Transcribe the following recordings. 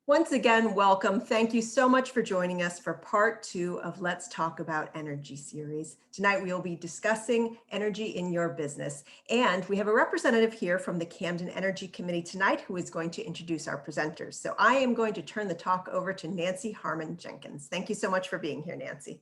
Once again, welcome. Thank you so much for joining us for part 2 of Let's Talk About Energy series. Tonight, we will be discussing energy in your business. And we have a representative here from the Camden Energy Committee tonight who is going to introduce our presenters. So I am going to turn the talk over to Nancy Harmon Jenkins. Thank you so much for being here, Nancy.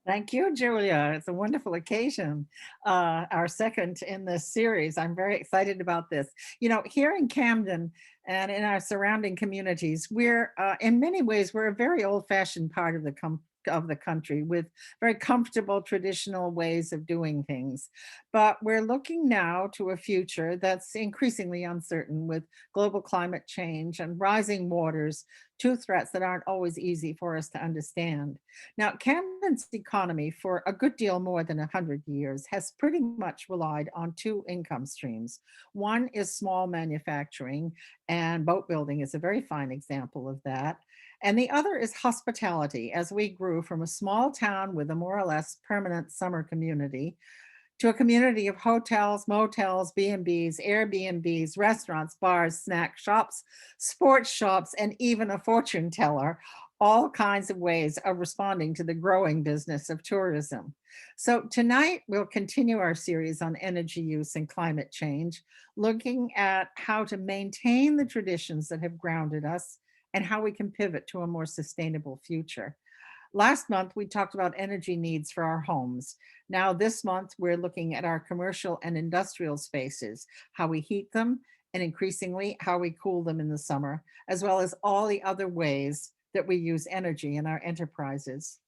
Thank you, Julia. It's a wonderful occasion, our second in this series. I'm very excited about this. You know, here in Camden and in our surrounding communities, we're in many ways, we're a very old-fashioned part of the country with very comfortable traditional ways of doing things. But we're looking now to a future that's increasingly uncertain with global climate change and rising waters, two threats that aren't always easy for us to understand. Now, Camden's economy for a good deal more than 100 years has pretty much relied on two income streams. One is small manufacturing, and boat building is a very fine example of that. And the other is hospitality, as we grew from a small town with a more or less permanent summer community to a community of hotels, motels, B&Bs, Airbnbs, restaurants, bars, snack shops, sports shops, and even a fortune teller, all kinds of ways of responding to the growing business of tourism. So tonight we'll continue our series on energy use and climate change, looking at how to maintain the traditions that have grounded us and how we can pivot to a more sustainable future. Last month, we talked about energy needs for our homes. Now this month, we're looking at our commercial and industrial spaces, how we heat them, and increasingly how we cool them in the summer, as well as all the other ways that we use energy in our enterprises.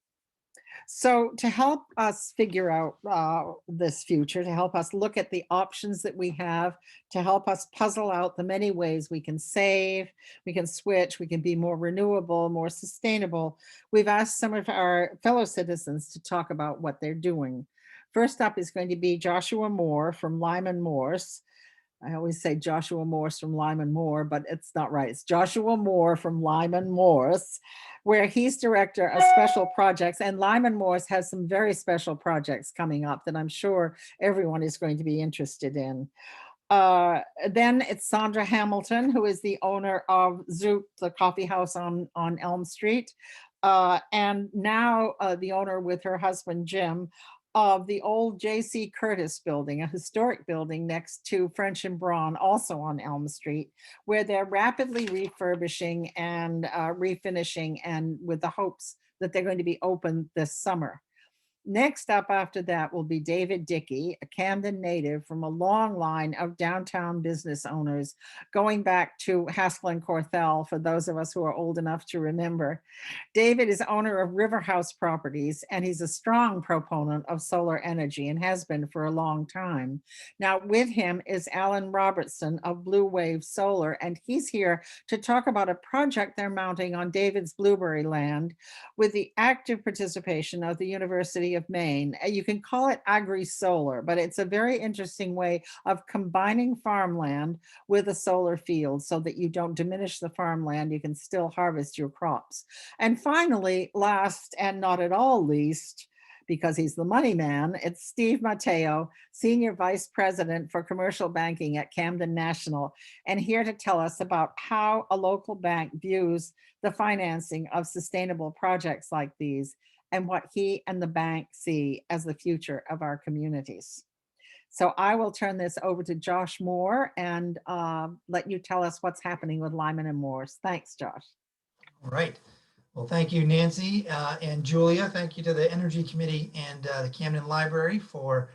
So to help us figure out this future, to help us look at the options that we have, to help us puzzle out the many ways we can save, we can switch, we can be more renewable, more sustainable, we've asked some of our fellow citizens to talk about what they're doing. First up is going to be Joshua Moore from Lyman-Morse. I always say Joshua Morse from Lyman-Morse, but it's not right. It's Joshua Moore from Lyman-Morse, where he's director of special projects. And Lyman-Morse has some very special projects coming up that I'm sure everyone is going to be interested in. Then it's Sandra Hamilton, who is the owner of Zoot, the coffee house on Elm Street. And now the owner with her husband, Jim, of the old J.C. Curtis building, a historic building next to French and Braun, also on Elm Street, where they're rapidly refurbishing and refinishing, and with the hopes that they're going to be open this summer. Next up after that will be David Dickey, a Camden native from a long line of downtown business owners, going back to Haskell and Corthell, for those of us who are old enough to remember. David is owner of Riverhouse Properties, and he's a strong proponent of solar energy and has been for a long time. Now with him is Alan Robertson of Blue Wave Solar, and he's here to talk about a project they're mounting on David's Blueberry land with the active participation of the University of Maine. You can call it agri-solar, but it's a very interesting way of combining farmland with a solar field so that you don't diminish the farmland, you can still harvest your crops. And finally, last and not at all least, because he's the money man, it's Steve Matteo, Senior Vice President for Commercial Banking at Camden National, and here to tell us about how a local bank views the financing of sustainable projects like these and what he and the bank see as the future of our communities. So I will turn this over to Josh Moore and let you tell us what's happening with Lyman-Morse. Thanks, Josh. All right. Well, thank you, Nancy and Julia. Thank you to the Energy Committee and the Camden Library for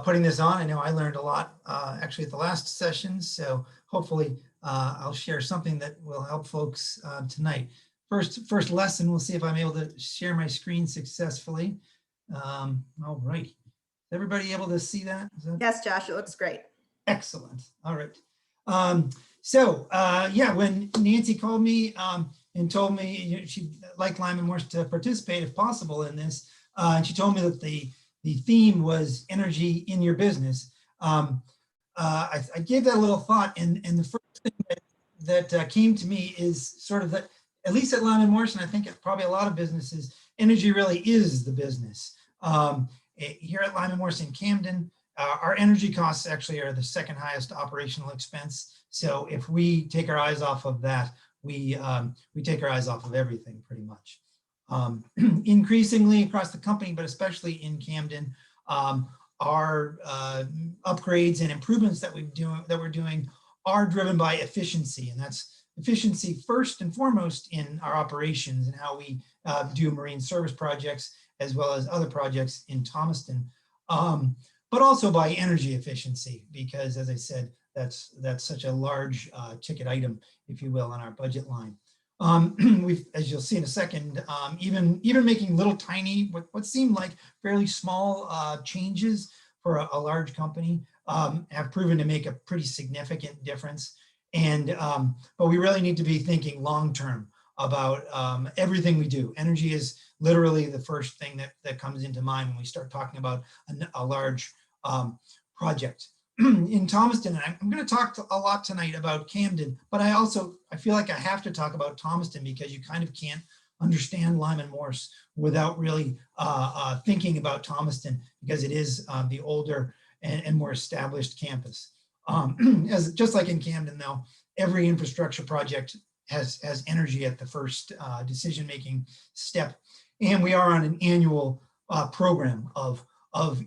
putting this on. I know I learned a lot actually at the last session, so hopefully I'll share something that will help folks tonight. First lesson, we'll see if I'm able to share my screen successfully. All right. Is everybody able to see that? Yes, Josh, it looks great. Excellent. All right. Yeah, when Nancy called me and told me she'd like Lyman-Morse to participate if possible in this, and she told me that the theme was energy in your business, I gave that a little thought, and the first thing that came to me is sort of that, at least at Lyman-Morse, and I think at probably a lot of businesses, energy really is the business. Here at Lyman-Morse in Camden, our energy costs actually are the second highest operational expense. So if we take our eyes off of that, we take our eyes off of everything pretty much. Increasingly across the company, but especially in Camden, our upgrades and improvements that we're doing are driven by efficiency, and that's efficiency first and foremost in our operations and how we do marine service projects as well as other projects in Thomaston, but also by energy efficiency, because as I said, that's such a large ticket item, if you will, on our budget line. We've, as you'll see in a second, even making little tiny, what seemed like fairly small changes for a large company have proven to make a pretty significant difference. And but we really need to be thinking long-term about everything we do. Energy is literally the first thing that comes into mind when we start talking about a large project. In Thomaston, I'm going to talk a lot tonight about Camden, but I feel like I have to talk about Thomaston because you kind of can't understand Lyman-Morse without really thinking about Thomaston, because it is the older and more established campus. Just like in Camden, though, every infrastructure project has energy at the first decision-making step, and we are on an annual program of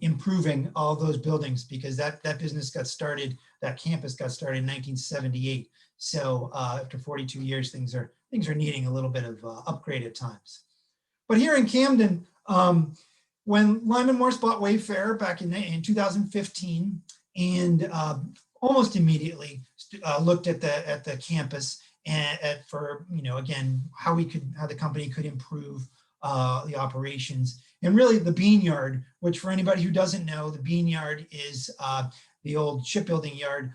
improving all those buildings, because that business got started, that campus got started in 1978. So after 42 years, things are needing a little bit of upgrade at times. But here in Camden, when Lyman-Morse bought Wayfair back in 2015, and almost immediately looked at the campus and for again how the company could improve the operations. And really the bean yard, which for anybody who doesn't know, the bean yard is the old shipbuilding yard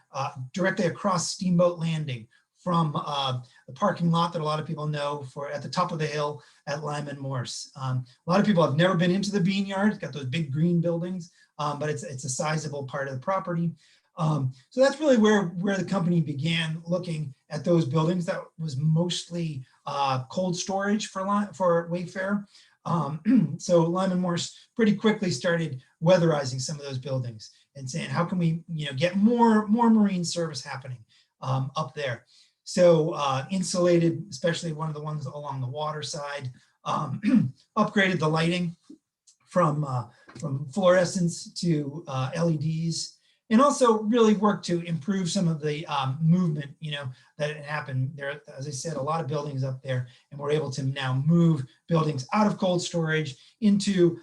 directly across Steamboat Landing from the parking lot that a lot of people know at the top of the hill at Lyman-Morse. A lot of people have never been into the bean yard. It's got those big green buildings, but it's a sizable part of the property. So that's really where the company began looking at those buildings. That was mostly cold storage for Wayfair. So Lyman-Morse pretty quickly started weatherizing some of those buildings and saying, how can we get more marine service happening up there? So insulated, especially one of the ones along the water side, upgraded the lighting from fluorescents to LEDs, and also really worked to improve some of the movement, that had happened there. As I said, a lot of buildings up there, and we're able to now move buildings out of cold storage into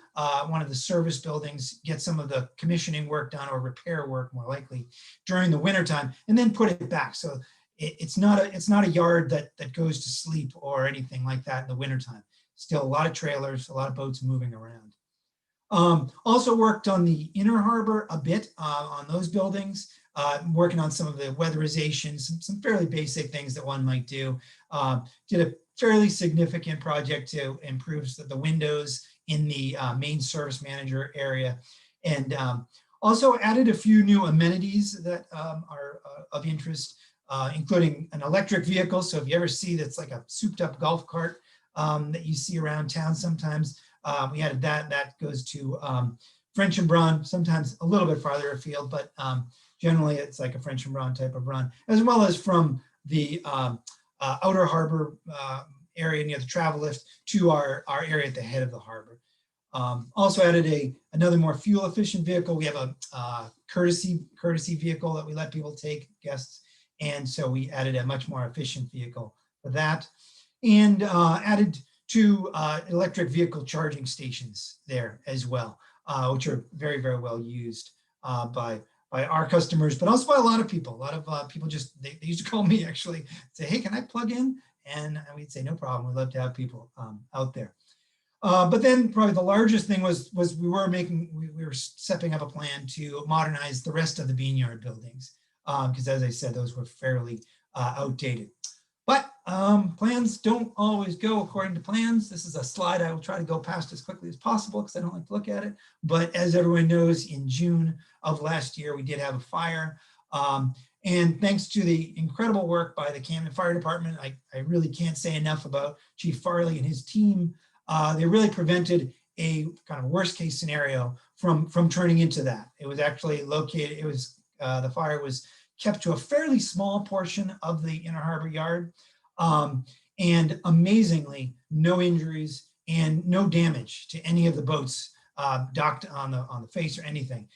one of the service buildings, get some of the commissioning work done, or repair work more likely during the wintertime, and then put it back. So it's not a yard that goes to sleep or anything like that in the wintertime. Still a lot of trailers, a lot of boats moving around. Also worked on the inner harbor a bit on those buildings, working on some of the weatherization, some fairly basic things that one might do. Did a fairly significant project to improve the windows in the main service manager area, and also added a few new amenities that are of interest, including an electric vehicle. So if you ever see that's like a souped up golf cart that you see around town sometimes, we added that goes to French and Braun, sometimes a little bit farther afield, but generally it's like a French and Braun type of run, as well as from the outer harbor area near the travel lift to our area at the head of the harbor. Also added another more fuel efficient vehicle. We have a courtesy vehicle that we let people take, guests, and so we added a much more efficient vehicle for that, and added 2 electric vehicle charging stations there as well, which are very, very well used by our customers, but also by a lot of people. A lot of people just, they used to call me actually, say, hey, can I plug in? And we'd say, no problem. We'd love to have people out there. But then probably the largest thing was we were stepping up a plan to modernize the rest of the bean yard buildings, because as I said, those were fairly outdated. But plans don't always go according to plans. This is a slide I will try to go past as quickly as possible because I don't like to look at it. But as everyone knows, in June of last year, we did have a fire. And thanks to the incredible work by the Camden Fire Department, I really can't say enough about Chief Farley and his team. They really prevented a kind of worst case scenario from turning into that. It was actually located, the fire was kept to a fairly small portion of the inner harbor yard. And amazingly, no injuries and no damage to any of the boats docked on the face or anything.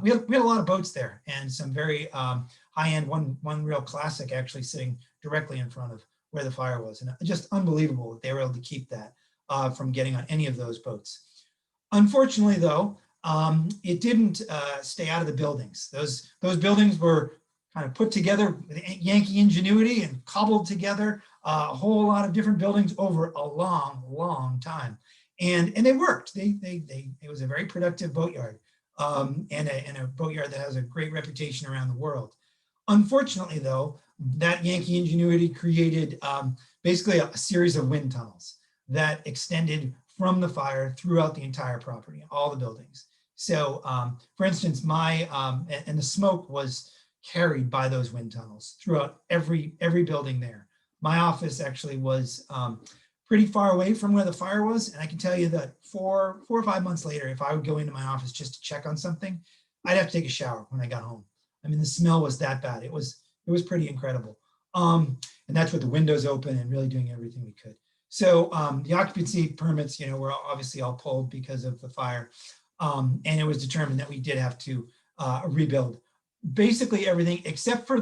We had a lot of boats there, and some very high-end, one real classic actually sitting directly in front of where the fire was. And just unbelievable that they were able to keep that from getting on any of those boats. Unfortunately, though, it didn't stay out of the buildings. Those buildings were kind of put together with Yankee ingenuity and cobbled together a whole lot of different buildings over a long time. And they worked. It was a very productive boatyard, and a boatyard that has a great reputation around the world. Unfortunately, though, that Yankee ingenuity created basically a series of wind tunnels that extended from the fire throughout the entire property, all the buildings. So, for instance, and the smoke was carried by those wind tunnels throughout every building there. My office actually was pretty far away from where the fire was. And I can tell you that 4 or 5 months later, if I would go into my office just to check on something, I'd have to take a shower when I got home. I mean, the smell was that bad. It was pretty incredible. And that's with the windows open and really doing everything we could. So the occupancy permits, were obviously all pulled because of the fire. And it was determined that we did have to rebuild basically everything except for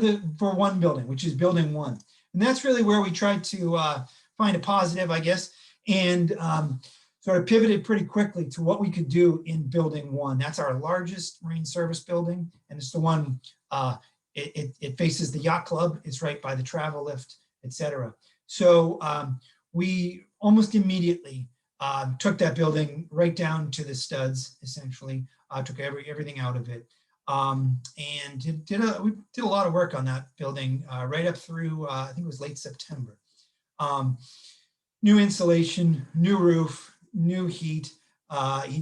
one building, which is building 1. And that's really where we tried to find a positive, I guess, and sort of pivoted pretty quickly to what we could do in building 1. That's our largest marine service building, and it's the one, it faces the yacht club. It's right by the travel lift, etc. So we almost immediately took that building right down to the studs, essentially, took everything out of it. And we did a lot of work on that building right up through, I think it was late September. New insulation, new roof, new heat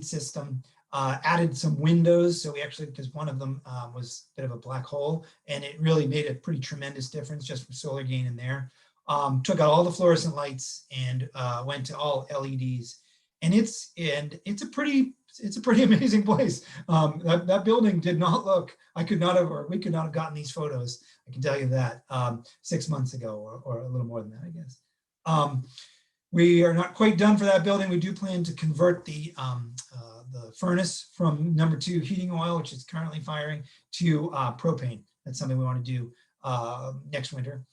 system, added some windows. So we actually, because one of them was a bit of a black hole, and it really made a pretty tremendous difference just from solar gain in there. Took out all the fluorescent lights and went to all LEDs. And it's a pretty amazing place. That building did not look, we could not have gotten these photos. I can tell you that 6 months ago or a little more than that, I guess. We are not quite done for that building. We do plan to convert the furnace from number 2 heating oil, which is currently firing, to propane. That's something we want to do next winter.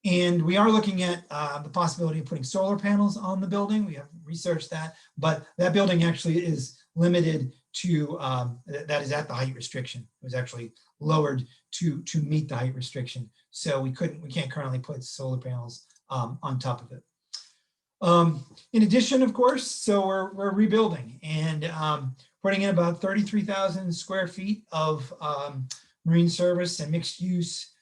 And we are looking at the possibility of putting solar panels on the building. We have researched that, but that building actually is limited to, that is at the height restriction. It was actually lowered to meet the height restriction. So we can't currently put solar panels on top of it. In addition, of course, so we're rebuilding and putting in about 33,000 square feet of marine service and mixed use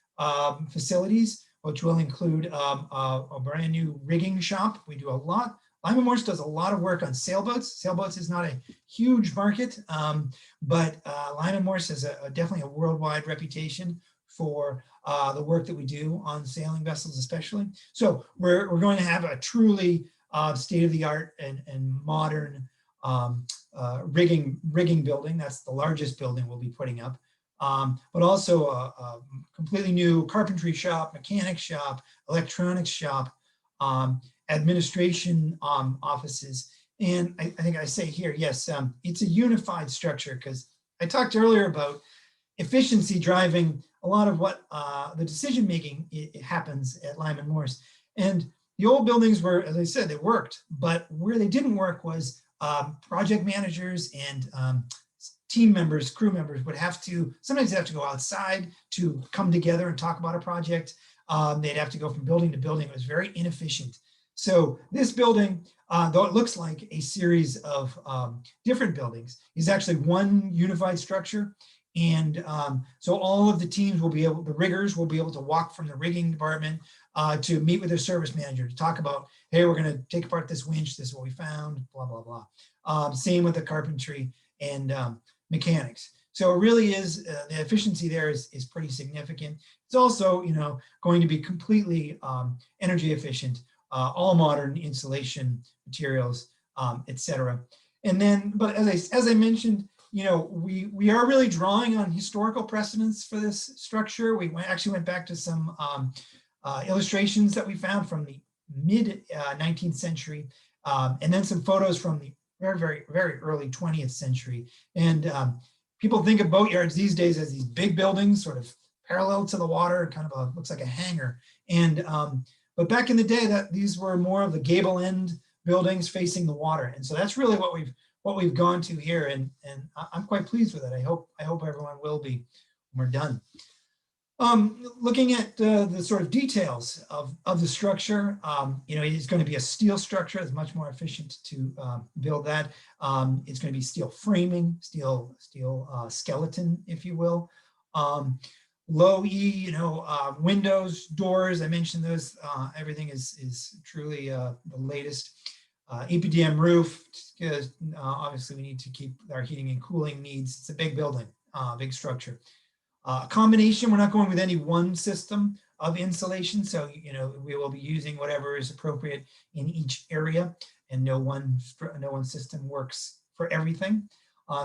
facilities, which will include a brand new rigging shop. We do a lot. Lyman-Morse does a lot of work on sailboats. Sailboats is not a huge market, but Lyman-Morse has definitely a worldwide reputation for the work that we do on sailing vessels, especially. So we're going to have a truly state-of-the-art and modern rigging building. That's the largest building we'll be putting up. But also a completely new carpentry shop, mechanic shop, electronics shop, administration offices. And I think I say here, yes, it's a unified structure, because I talked earlier about efficiency driving a lot of what the decision-making happens at Lyman-Morse. And the old buildings were, as I said, they worked, but where they didn't work was project managers and team members, crew members sometimes they have to go outside to come together and talk about a project. They'd have to go from building to building. It was very inefficient. So this building, though it looks like a series of different buildings, is actually one unified structure. And so all of the teams the riggers will be able to walk from the rigging department to meet with their service manager to talk about, hey, we're going to take apart this winch. This is what we found, blah, blah, blah. Same with the carpentry and mechanics. So it really is, the efficiency there is pretty significant. It's also, going to be completely energy efficient, all modern insulation materials, et cetera. And then, but as I mentioned, we are really drawing on historical precedents for this structure. We actually went back to some illustrations that we found from the mid 19th century, and then some photos from the very early 20th century. And people think of boatyards these days as these big buildings, sort of parallel to the water, kind of looks like a hangar. And but back in the day, these were more of the gable end buildings facing the water. And so that's really what we've gone to here, and I'm quite pleased with it. I hope everyone will be when we're done. Looking at the sort of details of the structure, you know, it's going to be a steel structure. It's much more efficient to build that. It's going to be steel framing, steel skeleton, if you will. Low E, you know, windows, doors. I mentioned those. Everything is truly the latest. EPDM roof, because obviously we need to keep our heating and cooling needs. It's a big building, big structure. Combination, we're not going with any one system of insulation. So, you know, we will be using whatever is appropriate in each area, and no one system works for everything.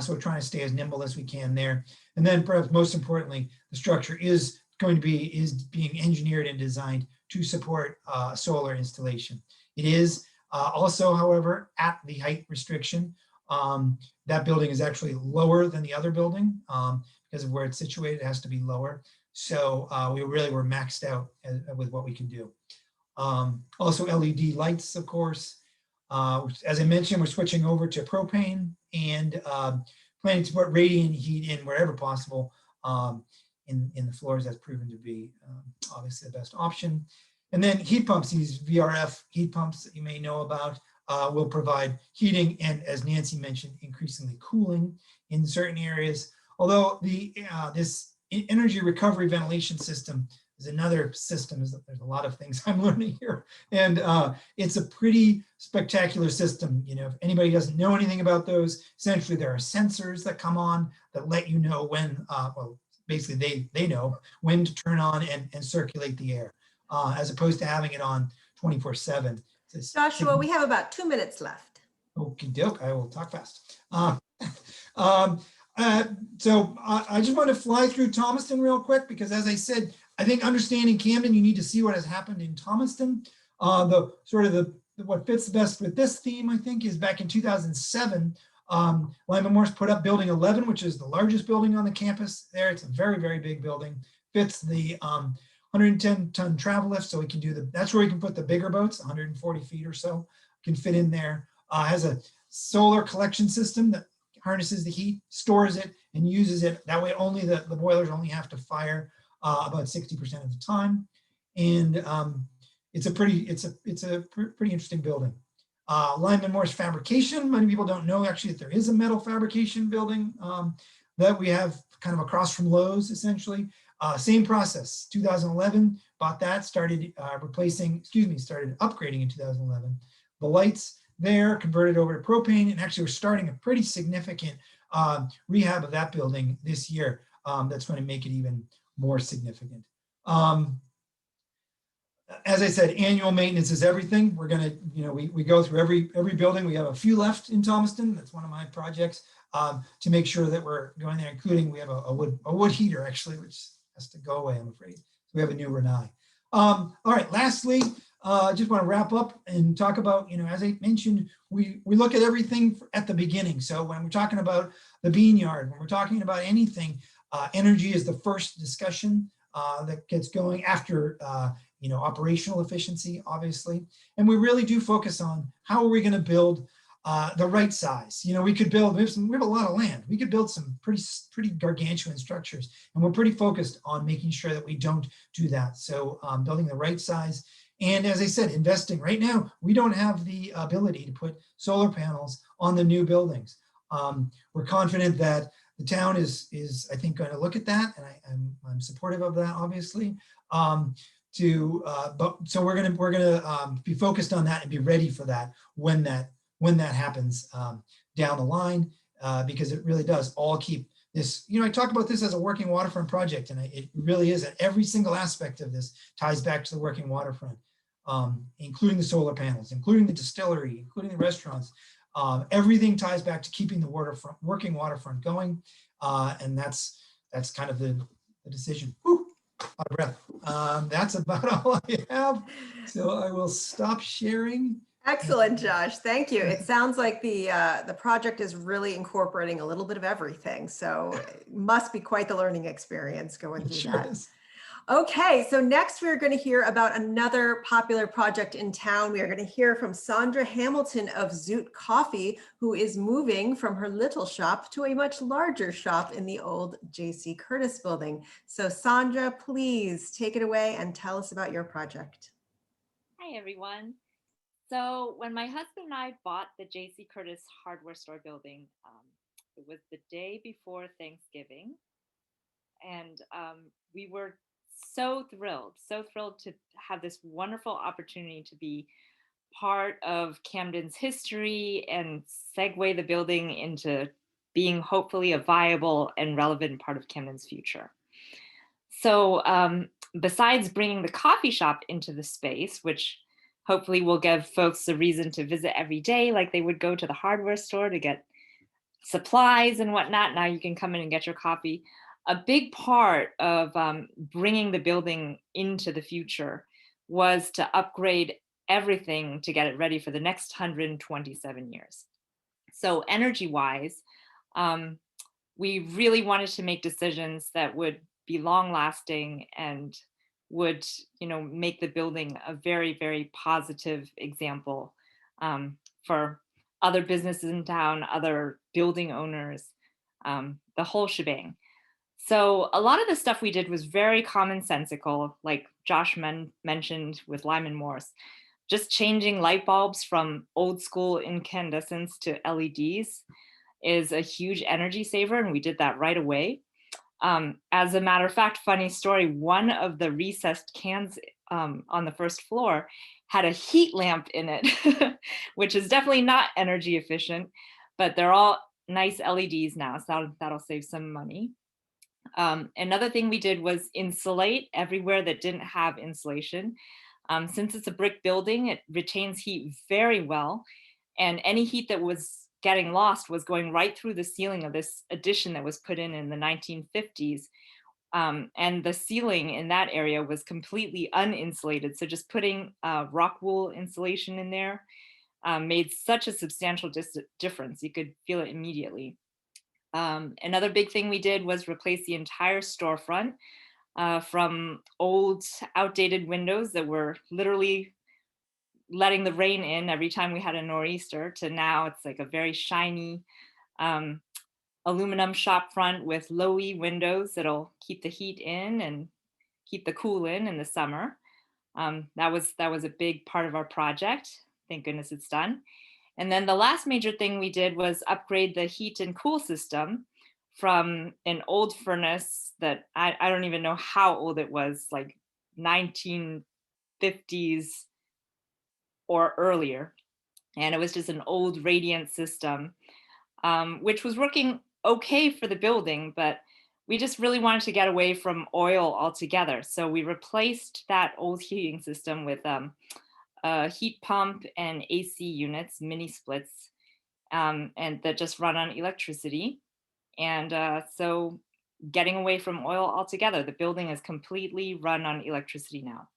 So we're trying to stay as nimble as we can there. And then perhaps most importantly, the structure is being engineered and designed to support solar installation. It is also, however, at the height restriction. That building is actually lower than the other building. Because of where it's situated, it has to be lower. So we really were maxed out with what we can do. Also LED lights, of course. As I mentioned, we're switching over to propane and planning to put radiant heat in wherever possible in the floors. That's proven to be obviously the best option. And then heat pumps, these VRF heat pumps that you may know about, will provide heating and, as Nancy mentioned, increasingly cooling in certain areas. Although this energy recovery ventilation system is another system. There's a lot of things I'm learning here, and it's a pretty spectacular system. You know, if anybody doesn't know anything about those, essentially there are sensors that come on that let you know when, well, basically they know when to turn on and circulate the air, as opposed to having it on 24/7. Joshua, we have about 2 minutes left. Okie doke, I will talk fast. So I just want to fly through Thomaston real quick, because as I said, I think understanding Camden, you need to see what has happened in Thomaston. What fits the best with this theme, I think, is back in 2007, Lyman-Morse put up building 11, which is the largest building on the campus there. It's a very big building, fits the 110-ton travel lift, so we can do that's where we can put the bigger boats, 140 feet or so, can fit in there. Has a solar collection system that harnesses the heat, stores it, and uses it. That way, only the boilers only have to fire about 60% of the time. And it's a pretty interesting building. Lyman-Morse fabrication. Many people don't know actually that there is a metal fabrication building that we have kind of across from Lowe's, essentially. Same process. 2011, bought that, started upgrading in 2011. The lights there, converted over to propane, and actually we're starting a pretty significant rehab of that building this year. That's going to make it even more significant. As I said, annual maintenance is everything. We're going to, you know, we go through every building. We have a few left in Thomaston. That's one of my projects, to make sure that we're going there, including we have a wood heater actually, which has to go away, I'm afraid. So we have a new Renai. All right, lastly, just want to wrap up and talk about, you know, as I mentioned, we look at everything at the beginning. So when we're talking about the bean yard, when we're talking about anything, energy is the first discussion that gets going after, you know, operational efficiency, obviously. And we really do focus on how are we going to build the right size. You know, we could build, we have a lot of land. We could build some pretty gargantuan structures, and we're pretty focused on making sure that we don't do that. So building the right size. And as I said, investing. Right now, we don't have the ability to put solar panels on the new buildings. We're confident that the town is I think, going to look at that, and I'm supportive of that, obviously. So we're gonna be focused on that and be ready for that when that happens down the line, because it really does all keep this. You know, I talk about this as a working waterfront project, and it really is. That every single aspect of this ties back to the working waterfront. Including the solar panels, including the distillery, including the restaurants. Everything ties back to keeping the working waterfront going, and that's kind of the decision. Whew. out of breath. That's about all I have. So I will stop sharing. Excellent, Josh. Thank you. It sounds like the project is really incorporating a little bit of everything. So it must be quite the learning experience going It through sure that. is. Okay, so next we're going to hear about another popular project in town. We are going to hear from Sandra Hamilton of Zoot Coffee, who is moving from her little shop to a much larger shop in the old J.C. Curtis building. So Sandra, please take it away and tell us about your project. Hi, everyone. So when my husband and I bought the J.C. Curtis hardware store building, it was the day before Thanksgiving. And we were so thrilled to have this wonderful opportunity to be part of Camden's history and segue the building into being hopefully a viable and relevant part of Camden's future. So besides bringing the coffee shop into the space, which hopefully will give folks a reason to visit every day, like they would go to the hardware store to get supplies and whatnot, now you can come in and get your coffee. A big part of bringing the building into the future was to upgrade everything to get it ready for the next 127 years. So energy-wise, we really wanted to make decisions that would be long-lasting and would, make the building a very, very positive example for other businesses in town, other building owners, the whole shebang. So a lot of the stuff we did was very commonsensical, like Josh mentioned with Lyman-Morse, just changing light bulbs from old school incandescents to LEDs is a huge energy saver, and we did that right away. As a matter of fact, funny story, one of the recessed cans on the first floor had a heat lamp in it, which is definitely not energy efficient, but they're all nice LEDs now, so that'll save some money. Another thing we did was insulate everywhere that didn't have insulation. Since it's a brick building, it retains heat very well, and any heat that was getting lost was going right through the ceiling of this addition that was put in the 1950s. And the ceiling in that area was completely uninsulated. So just putting rock wool insulation in there made such a substantial difference. You could feel it immediately. Another big thing we did was replace the entire storefront from old, outdated windows that were literally letting the rain in every time we had a nor'easter to now it's like a very shiny aluminum shop front with low-E windows that'll keep the heat in and keep the cool in the summer. That was a big part of our project. Thank goodness it's done. And then the last major thing we did was upgrade the heat and cool system from an old furnace that I don't even know how old it was, like 1950s or earlier. And it was just an old radiant system, which was working okay for the building, but we just really wanted to get away from oil altogether. So we replaced that old heating system with a heat pump and AC units, mini splits, and that just run on electricity. And so getting away from oil altogether, the building is completely run on electricity now.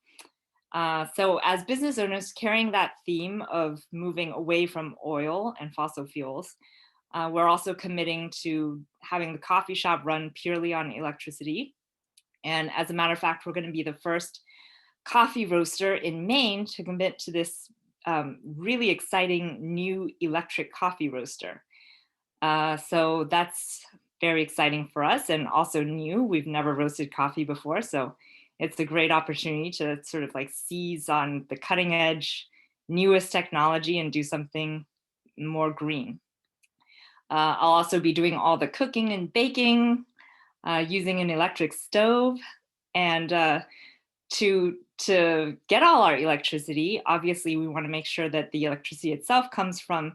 So as business owners carrying that theme of moving away from oil and fossil fuels, we're also committing to having the coffee shop run purely on electricity. And as a matter of fact, we're going to be the first coffee roaster in Maine to commit to this really exciting new electric coffee roaster. So that's very exciting for us and also new. We've never roasted coffee before, so it's a great opportunity to sort of like seize on the cutting edge, newest technology and do something more green. I'll also be doing all the cooking and baking using an electric stove. And to get all our electricity, obviously we want to make sure that the electricity itself comes from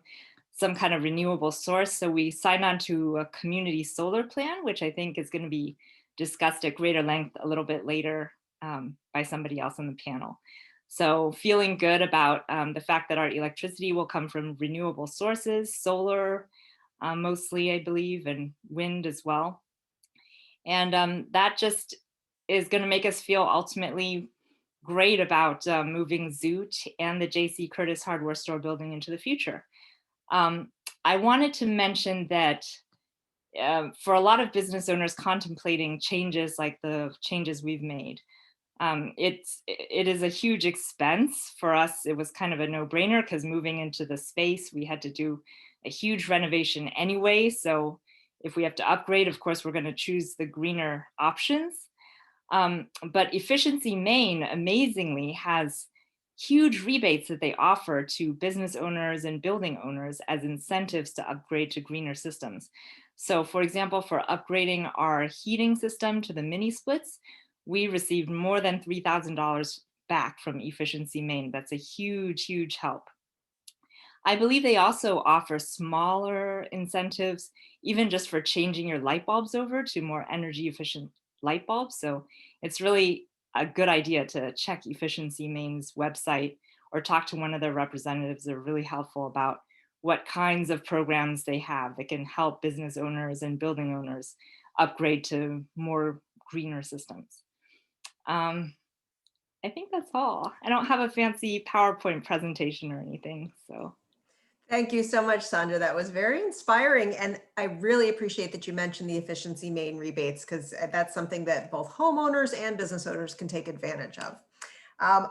some kind of renewable source. So we signed on to a community solar plan, which I think is going to be discussed at greater length a little bit later by somebody else on the panel. So feeling good about the fact that our electricity will come from renewable sources, solar mostly, I believe, and wind as well. And that just is going to make us feel ultimately great about moving Zoot and the J.C. Curtis hardware store building into the future. I wanted to mention that for a lot of business owners contemplating changes like the changes we've made, it is a huge expense. For us, it was kind of a no-brainer because moving into the space, we had to do a huge renovation anyway. So if we have to upgrade, of course, we're going to choose the greener options. But Efficiency Maine amazingly has huge rebates that they offer to business owners and building owners as incentives to upgrade to greener systems. So for example, for upgrading our heating system to the mini splits, we received more than $3,000 back from Efficiency Maine. That's a huge, huge help. I believe they also offer smaller incentives, even just for changing your light bulbs over to more energy efficient light bulbs. So it's really a good idea to check Efficiency Maine's website or talk to one of their representatives. They're really helpful about what kinds of programs they have that can help business owners and building owners upgrade to more greener systems. I think that's all. I don't have a fancy PowerPoint presentation or anything, so. Thank you so much, Sandra. That was very inspiring. And I really appreciate that you mentioned the Efficiency Maine rebates, because that's something that both homeowners and business owners can take advantage of.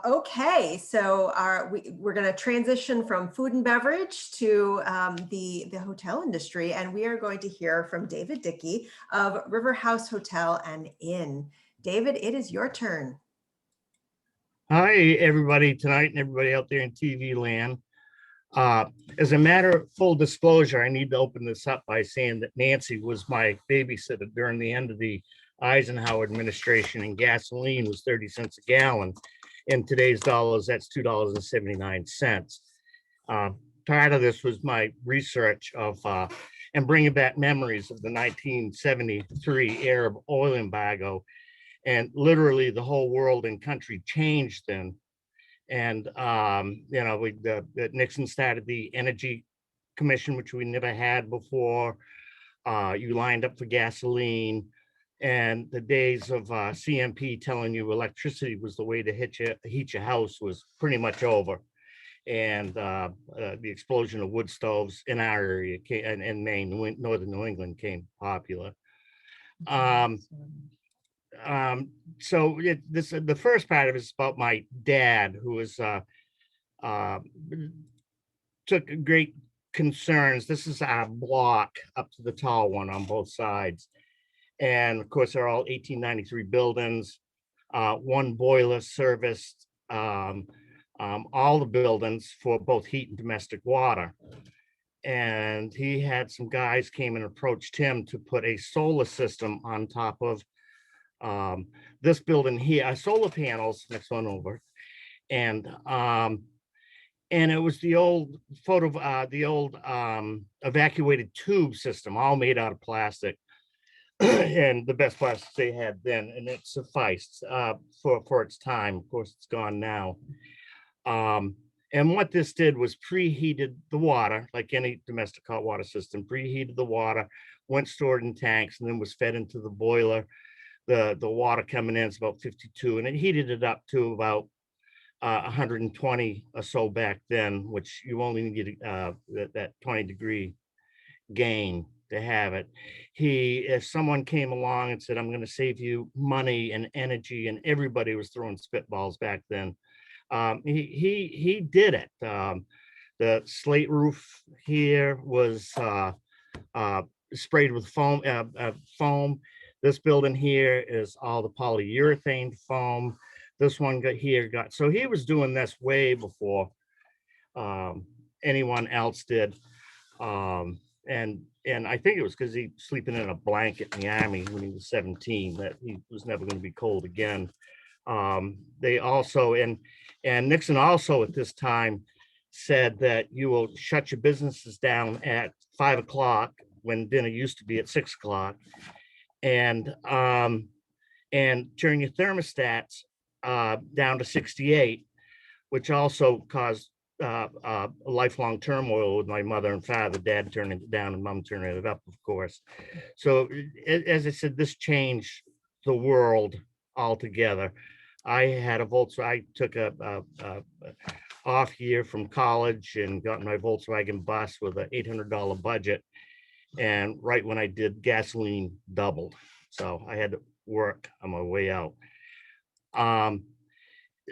Okay, so we're going to transition from food and beverage to the hotel industry, and we are going to hear from David Dickey of Riverhouse Hotel and Inn. David, it is your turn. Hi, everybody tonight and everybody out there in TV land. As a matter of full disclosure, I need to open this up by saying that Nancy was my babysitter during the end of the Eisenhower administration, and gasoline was 30 cents a gallon. In today's dollars, that's $2.79. Part of this was my research of and bringing back memories of the 1973 Arab Oil Embargo. And literally the whole world and country changed then. And, you know, Nixon started the Energy Commission, which we never had before. You lined up for gasoline. And the days of CMP telling you electricity was the way to heat your house was pretty much over. And the explosion of wood stoves in our area in Maine, northern New England, came popular. So the first part of it is about my dad, who was took great concerns. This is our block up to the tall one on both sides. And of course, they're all 1893 buildings. One boiler serviced all the buildings for both heat and domestic water. And he had some guys came and approached him to put a solar system on top of this building here, solar panels, next one over. And it was the old evacuated tube system, all made out of plastic. And the best plastics they had then, and it sufficed for its time. Of course, it's gone now. And what this did was preheated the water, like any domestic hot water system, preheated the water, went stored in tanks, and then was fed into the boiler. The water coming in is about 52, and it heated it up to about 120 or so back then, which you only need that 20-degree gain to have it. If someone came along and said, I'm going to save you money and energy, and everybody was throwing spitballs back then, he did it. The slate roof here was sprayed with foam. This building here is all the polyurethane foam. This one so he was doing this way before anyone else did. And I think it was because he was sleeping in a blanket in the Army when he was 17, that he was never going to be cold again. They also, and Nixon also at this time said that you will shut your businesses down at 5 o'clock when dinner used to be at 6 o'clock. And turn your thermostats down to 68, which also caused a lifelong turmoil with my mother and father, dad turning it down and mom turning it up, of course. So as I said, this changed the world altogether. I had a Volkswagen. I took a off year from college and got my Volkswagen bus with an $800 budget. And right when I did, gasoline doubled. So I had to work on my way out.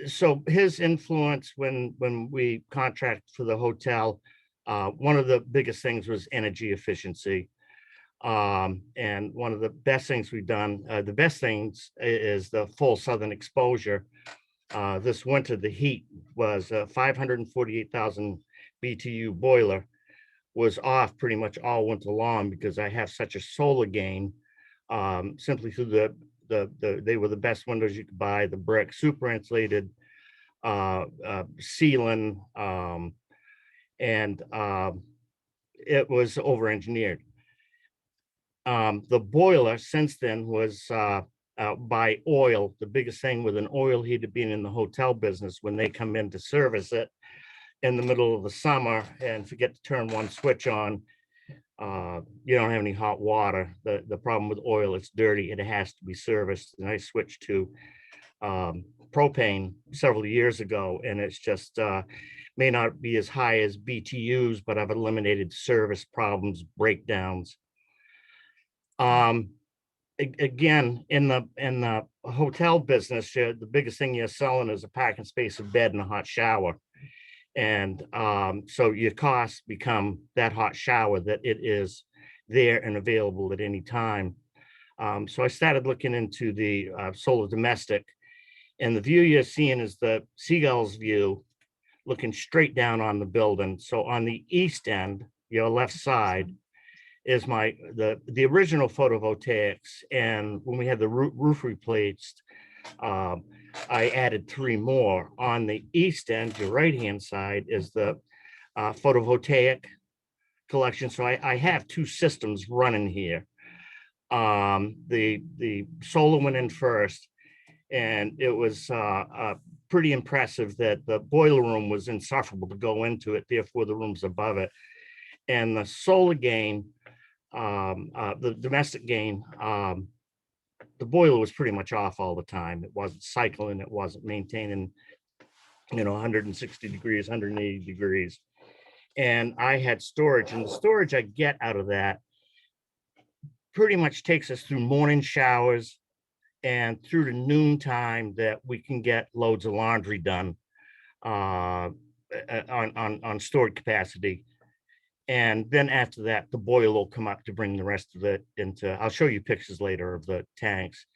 So his influence when we contracted for the hotel, one of the biggest things was energy efficiency. And one of the best things we've done, the best things is the full southern exposure. This winter, the heat was 548,000 BTU boiler was off pretty much all winter long because I have such a solar gain, simply through they were the best windows you could buy, the brick, super insulated, ceiling, and it was over engineered. The boiler since then was by oil. The biggest thing with an oil heater being in the hotel business, when they come in to service it in the middle of the summer and forget to turn one switch on, you don't have any hot water. The problem with oil, it's dirty, it has to be serviced. And I switched to propane several years ago, and it's just may not be as high as BTUs, but I've eliminated service problems, breakdowns. Again, in the hotel business, the biggest thing you're selling is a parking space, a bed, and a hot shower. And so your costs become that hot shower, that it is there and available at any time. So I started looking into the solar domestic, and the view you're seeing is the seagull's view looking straight down on the building. So on the east end, your left side, is the original photovoltaics. And when we had the roof replaced, I added 3 more. On the east end, your right-hand side, is the photovoltaic collection. So I have 2 systems running here. The solar went in first, and it was pretty impressive that the boiler room was insufferable to go into it, therefore the rooms above it. And the solar gain, the domestic gain, the boiler was pretty much off all the time. It wasn't cycling, it wasn't maintaining, 160 degrees, 180 degrees. And I had storage, and the storage I get out of that pretty much takes us through morning showers and through to noontime, that we can get loads of laundry done on stored capacity. And then after that, the boiler will come up to bring the rest of it into, I'll show you pictures later of the tanks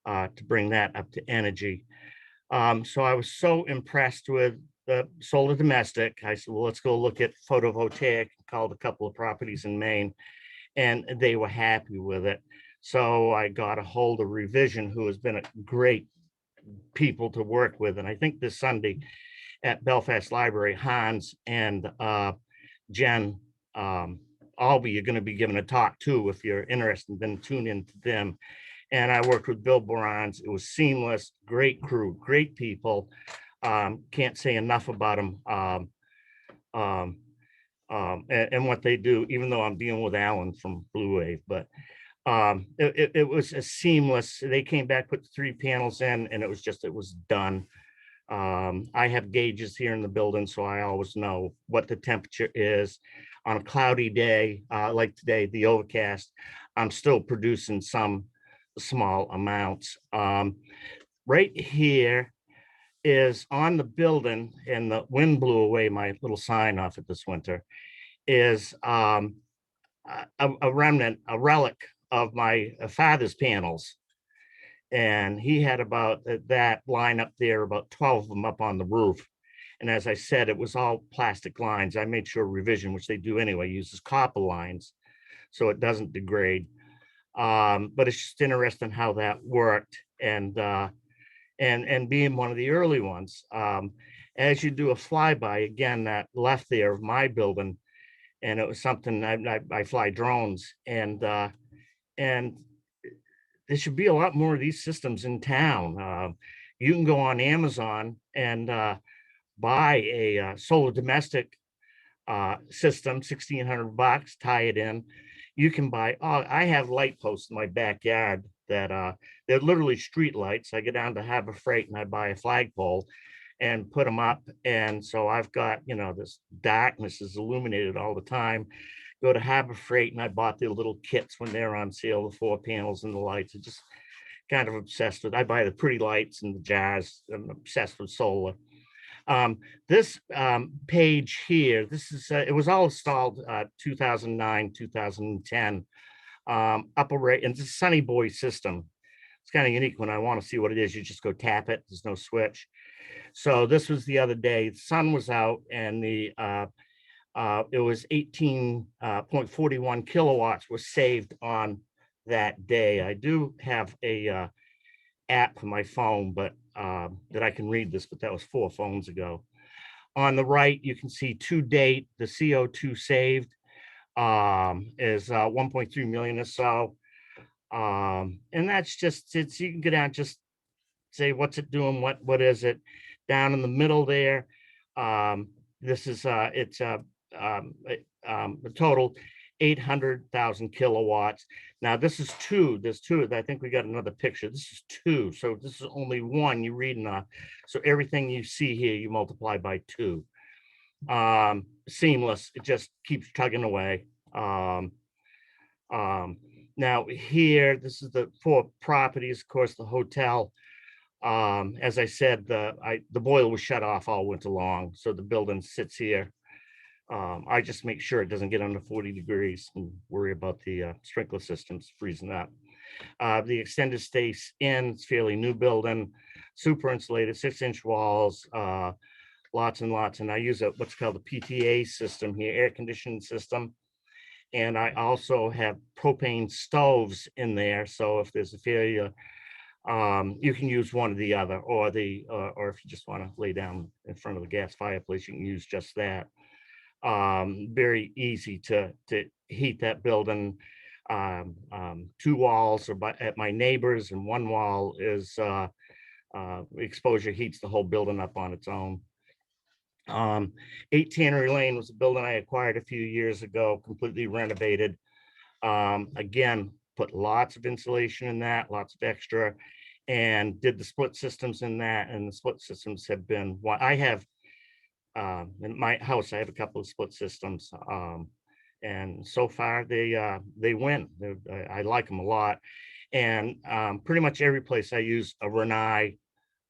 to bring that up to energy. So I was so impressed with the solar domestic. I said, well, let's go look at photovoltaic. Called a couple of properties in Maine, and they were happy with it. So I got a hold of Revision, who has been a great people to work with. And I think this Sunday at Belfast Library, Hans and Jen Albee, you're going to be giving a talk too. If you're interested, then tune into them. And I worked with Bill Barons. It was seamless, great crew, great people. Can't say enough about them and what they do, even though I'm dealing with Alan from Blue Wave. But it was a seamless. They came back, put the 3 panels in, and it was done. I have gauges here in the building, so I always know what the temperature is. On a cloudy day, like today, the overcast, I'm still producing some small amounts. Right here is on the building, and the wind blew away my little sign off it this winter, is a remnant, a relic of my father's panels. And he had about that line up there, about 12 of them up on the roof. And as I said, it was all plastic lines. I made sure Revision, which they do anyway, uses copper lines so it doesn't degrade. But it's just interesting how that worked. And being one of the early ones, as you do a flyby, again, that left there of my building, and it was something I fly drones, and there should be a lot more of these systems in town. You can go on Amazon and buy a solar domestic system, $1,600, tie it in. You can buy, I have light posts in my backyard that they're literally street lights. I go down to Harbor Freight and I buy a flagpole and put them up. And so I've got, you know, this darkness is illuminated all the time. Go to Harbor Freight and I bought their little kits when they're on sale, the 4 panels and the lights. I just kind of obsessed with, I buy the pretty lights and the jars. I'm obsessed with solar. This page here, this is, it was all installed 2009, 2010, upper right, and it's a Sunny Boy system. It's kind of unique. When I want to see what it is, you just go tap it. There's no switch. So this was the other day, the sun was out and the it was 18.41 kilowatts was saved on that day. I do have a app for my phone, but that I can read this, but that was 4 phones ago. On the right, you can see to date, the CO2 saved is 1.3 million or so. And that's just, it's, you can go down, just say, what's it doing? What is it? Down in the middle there, this is, it's a total 800,000 kilowatts. Now this is 2, there's 2, I think we got another picture. This is 2, so this is only 1 you're reading off. So everything you see here, you multiply by 2. Seamless, it just keeps tugging away. Now here, this is the 4 properties, of course, the hotel. As I said, the boiler was shut off all winter long, so the building sits here. I just make sure it doesn't get under 40 degrees and worry about the sprinkler systems freezing up. The extended stays in, it's fairly new building, super insulated, 6-inch walls, lots and lots. And I use what's called the PTA system here, air conditioning system. And I also have propane stoves in there. So if there's a failure, you can use one or the other, or if you just want to lay down in front of the gas fireplace, you can use just that. Very easy to heat that building. 2 walls are at my neighbors, and 1 wall is exposure heats the whole building up on its own. 8 Tannery Lane was a building I acquired a few years ago, completely renovated. Again, put lots of insulation in that, lots of extra, and did the split systems in that. And the split systems have been, I have in my house, I have a couple of split systems, and so far they win. I like them a lot. And pretty much every place I use a Rinnai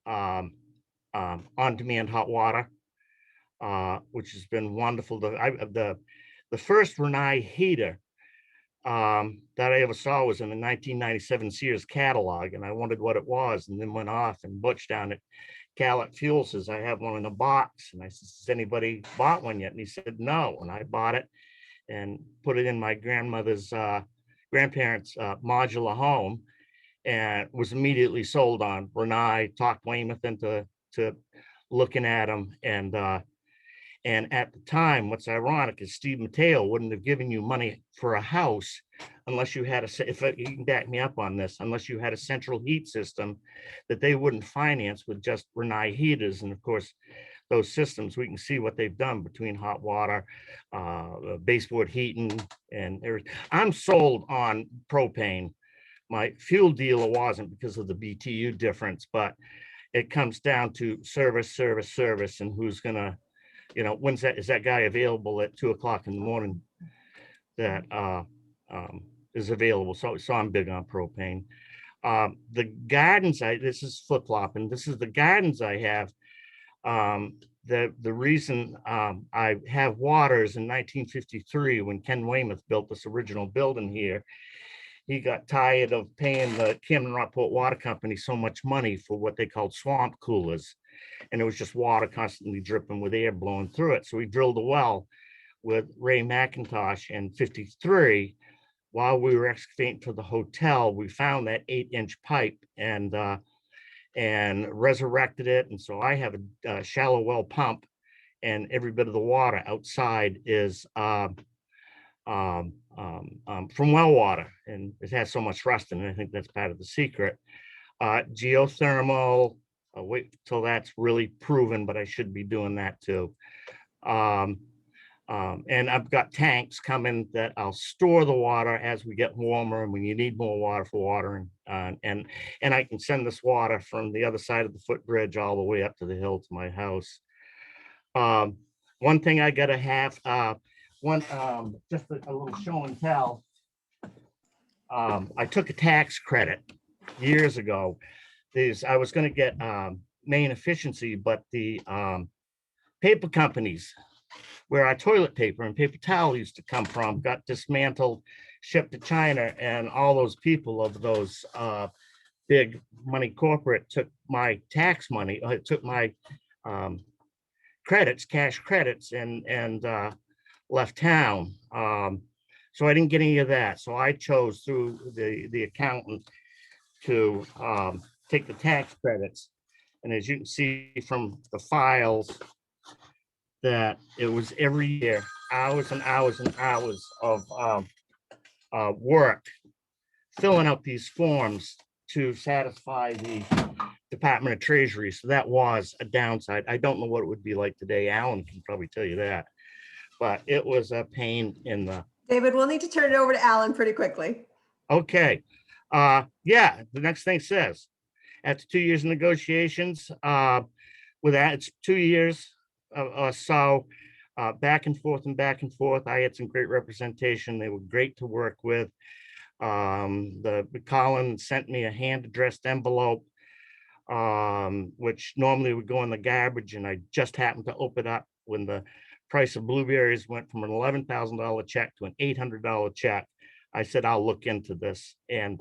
on-demand hot water, which has been wonderful. The first Rinnai heater that I ever saw was in the 1997 Sears catalog, and I wondered what it was, and then went off, and Butch down at Calat Fuel says, I have one in a box. And I said, has anybody bought one yet? And he said, no. And I bought it and put it in my grandmother's grandparents' modular home, and was immediately sold on. Rinnai talked Weymouth into looking at them. And at the time, what's ironic is Steve Matteo wouldn't have given you money for a house unless you had if you can back me up on this, unless you had a central heat system that they wouldn't finance with just Rinnai heaters. And of course, those systems, we can see what they've done between hot water, baseboard heating, and everything. I'm sold on propane. My fuel dealer wasn't because of the BTU difference, but it comes down to service, and who's gonna, you know, is that guy available at 2 o'clock in the morning that is available. So I'm big on propane. The gardens, this is flip-flopping. This is the gardens I have. The reason I have water is in 1953, when Ken Weymouth built this original building here, he got tired of paying the Camden Rockport Water Company so much money for what they called swamp coolers. And it was just water constantly dripping with air blowing through it. So he drilled a well with Ray McIntosh in 53. While we were excavating for the hotel, we found that 8-inch pipe and resurrected it. And so I have a shallow well pump, and every bit of the water outside is from well water, and it has so much rust in it. I think that's part of the secret. Geothermal, wait till that's really proven, but I should be doing that too. And I've got tanks coming that I'll store the water as we get warmer and when you need more water for watering. And I can send this water from the other side of the footbridge all the way up to the hill to my house. One thing I gotta have, just a little show and tell. I took a tax credit years ago. I was gonna get Maine efficiency, but the paper companies where our toilet paper and paper towel used to come from got dismantled, shipped to China, and all those people of those big money corporate took my tax money, took my credits, cash credits, and left town. So I didn't get any of that. So I chose through the accountant to take the tax credits. And as you can see from the files, that it was every year, hours and hours and hours of work, filling out these forms to satisfy the Department of Treasury. So that was a downside. I don't know what it would be like today. Alan can probably tell you that, but it was a pain in the. David, we'll need to turn it over to Alan pretty quickly. Okay. Yeah, the next thing says, after 2 years of negotiations, with that, it's 2 years or so, back and forth and back and forth. I had some great representation. They were great to work with. The Colin sent me a hand-addressed envelope, which normally would go in the garbage, and I just happened to open up when the price of blueberries went from an $11,000 check to an $800 check. I said, I'll look into this, and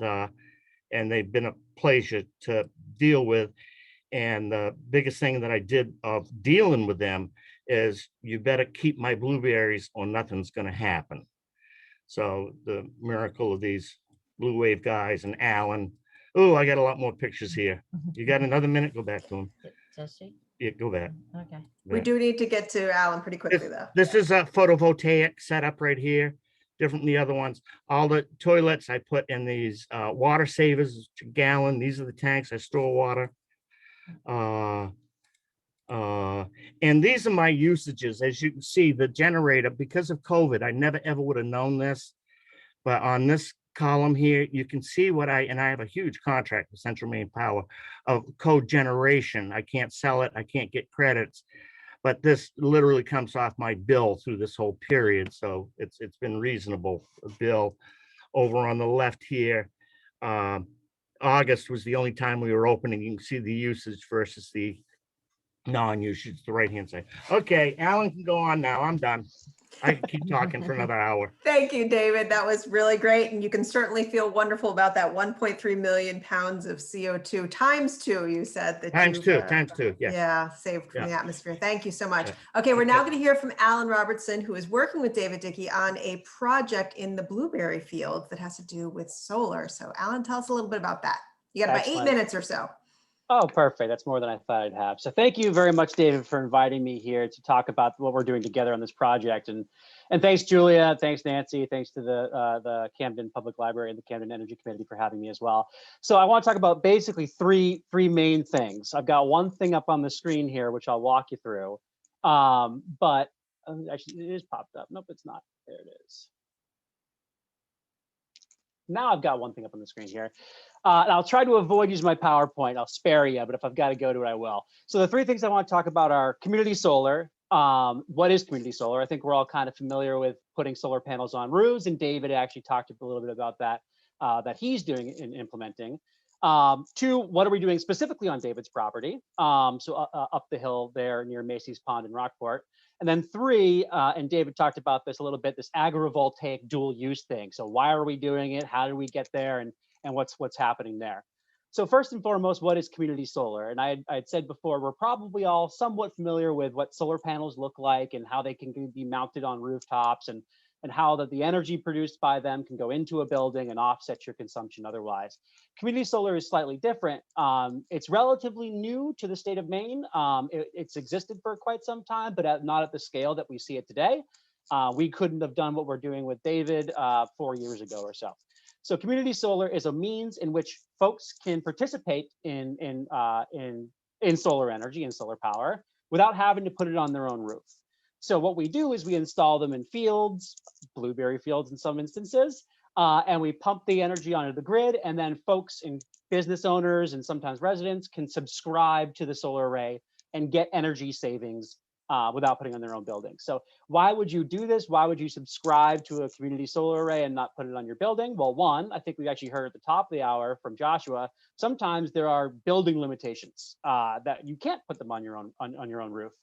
they've been a pleasure to deal with. And the biggest thing that I did of dealing with them is you better keep my blueberries or nothing's going to happen. So the miracle of these Blue Wave guys and Alan. Oh, I got a lot more pictures here. You got another minute? Go back to them. Does she? Yeah, go back. Okay. We do need to get to Alan pretty quickly, though. This is a photovoltaic setup right here, different than the other ones. All the toilets I put in these water savers, a gallon. These are the tanks I store water. And these are my usages. As you can see, the generator, because of COVID, I never ever would have known this, but on this column here, you can see what I have a huge contract with Central Maine Power of code generation. I can't sell it. I can't get credits, but this literally comes off my bill through this whole period. So it's been reasonable bill. Over on the left here, August was the only time we were opening. You can see the usage versus the non-usage, the right-hand side. Okay, Alan can go on now. I'm done. I can keep talking for another hour. Thank you, David. That was really great. And you can certainly feel wonderful about that 1.3 million pounds of CO2 times two, you said. That times two, yeah. Yeah, saved from the atmosphere. Thank you so much. Yeah. Okay, we're now going to hear from Alan Robertson, who is working with David Dickey on a project in the blueberry fields that has to do with solar. So Alan, tell us a little bit about that. You got about Excellent. 8 minutes or so. Oh, perfect. That's more than I thought I'd have. So thank you very much, David, for inviting me here to talk about what we're doing together on this project. And thanks, Julia. Thanks, Nancy. Thanks to the Camden Public Library and the Camden Energy Committee for having me as well. So I want to talk about basically three main things. I've got one thing up on the screen here, which I'll walk you through. But actually, it is popped up. Nope, it's not. There it is. Now I've got one thing up on the screen here. And I'll try to avoid using my PowerPoint. I'll spare you, but if I've got to go to it, I will. So the three things I want to talk about are community solar. What is community solar? I think we're all kind of familiar with putting solar panels on roofs, and David actually talked a little bit about that, that he's doing and implementing. Two, what are we doing specifically on David's property? So up the hill there near Macy's Pond in Rockport. And then three, and David talked about this a little bit, this agrivoltaic dual use thing. So why are we doing it? How do we get there? And what's happening there? So first and foremost, what is community solar? And I'd said before, we're probably all somewhat familiar with what solar panels look like and how they can be mounted on rooftops and how the energy produced by them can go into a building and offset your consumption otherwise. Community solar is slightly different. It's relatively new to the state of Maine. It's existed for quite some time, but not at the scale that we see it today. We couldn't have done what we're doing with David 4 years ago or so. So community solar is a means in which folks can participate in solar energy and solar power without having to put it on their own roof. So what we do is we install them in fields, blueberry fields in some instances, and we pump the energy onto the grid, and then folks and business owners and sometimes residents can subscribe to the solar array and get energy savings without putting on their own building. So why would you do this? Why would you subscribe to a community solar array and not put it on your building? Well, one, I think we actually heard at the top of the hour from Joshua, sometimes there are building limitations that you can't put them on your own roof,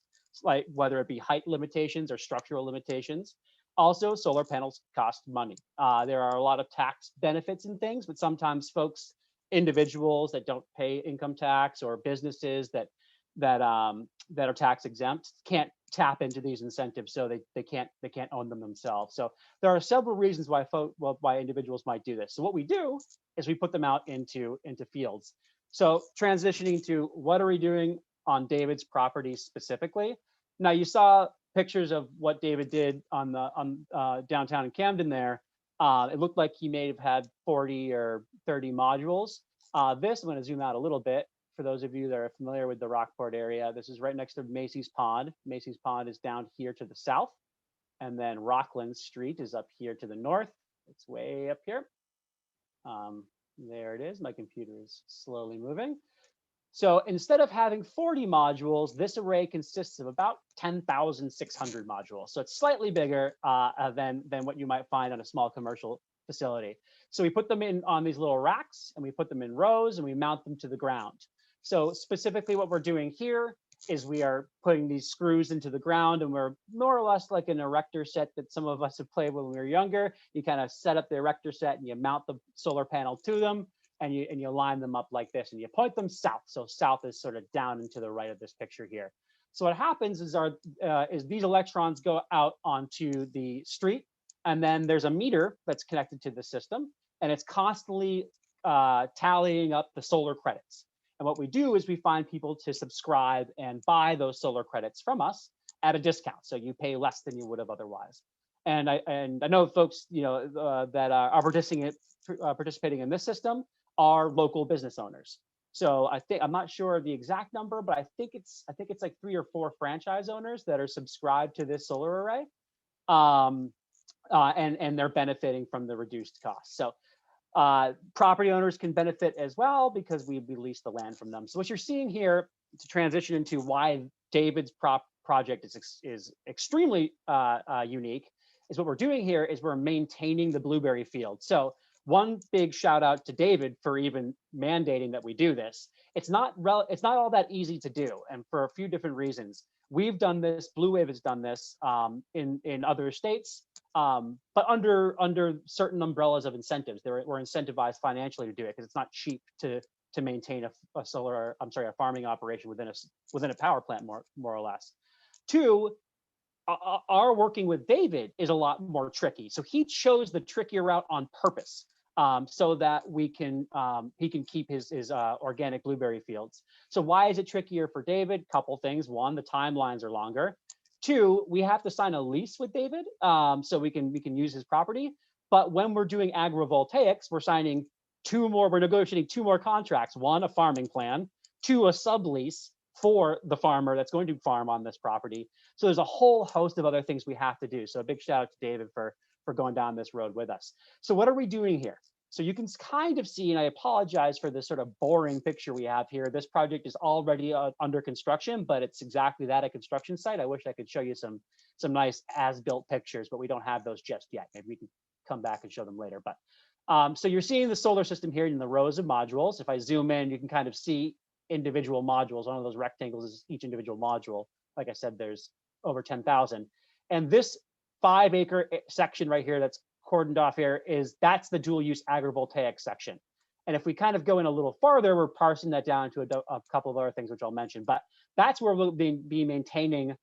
like whether it be height limitations or structural limitations. Also, solar panels cost money. There are a lot of tax benefits and things, but sometimes folks, individuals that don't pay income tax or businesses that are tax exempt can't tap into these incentives, so they can't own them themselves. So there are several reasons why individuals might do this. So what we do is we put them out into fields. So transitioning to what are we doing on David's property specifically? Now you saw pictures of what David did on downtown in Camden there. It looked like he may have had 40 or 30 modules. This, I'm going to zoom out a little bit for those of you that are familiar with the Rockport area. This is right next to Macy's Pond. Macy's Pond is down here to the south, and then Rockland Street is up here to the north. It's way up here. There it is. My computer is slowly moving. So instead of having 40 modules, this array consists of about 10,600 modules. So it's slightly bigger than what you might find on a small commercial facility. So we put them in on these little racks, and we put them in rows, and we mount them to the ground. So specifically what we're doing here is we are putting these screws into the ground, and we're more or less like an erector set that some of us have played when we were younger. You kind of set up the erector set and you mount the solar panel to them, and you line them up like this, and you point them south. So south is sort of down and to the right of this picture here. So what happens is these electrons go out onto the street, and then there's a meter that's connected to the system, and it's constantly tallying up the solar credits. And what we do is we find people to subscribe and buy those solar credits from us at a discount. So you pay less than you would have otherwise. And I know folks, that are participating in this system are local business owners. So I'm not sure of the exact number, but I think it's like 3 or 4 franchise owners that are subscribed to this solar array, and they're benefiting from the reduced cost. So property owners can benefit as well because we lease the land from them. So what you're seeing here, to transition into why David's project is extremely unique, is what we're doing here is we're maintaining the blueberry field. So one big shout out to David for even mandating that we do this. It's not all that easy to do, and for a few different reasons. We've done this, Blue Wave has done this in other states, but under certain umbrellas of incentives. We're incentivized financially to do it because it's not cheap to maintain a farming operation within a power plant, more or less. 2, our working with David is a lot more tricky. So he chose the trickier route on purpose, so that he can keep his organic blueberry fields. So why is it trickier for David? Couple things. 1, the timelines are longer. 2, we have to sign a lease with David, so we can use his property. But when we're doing agrivoltaics, we're negotiating 2 more contracts. 1, a farming plan. 2, a sublease for the farmer that's going to farm on this property. So there's a whole host of other things we have to do. So a big shout out to David for going down this road with us. So what are we doing here? So you can kind of see, and I apologize for this sort of boring picture we have here. This project is already under construction, but it's exactly that, a construction site. I wish I could show you some nice as-built pictures, but we don't have those just yet. Maybe we can come back and show them later. But so you're seeing the solar system here in the rows of modules. If I zoom in, you can kind of see individual modules. One of those rectangles is each individual module. Like I said, there's over 10,000. And this 5-acre section right here that's cordoned off here that's the dual use agrivoltaic section. And if we kind of go in a little farther, we're parsing that down to a couple of other things, which I'll mention. But that's where we'll be maintaining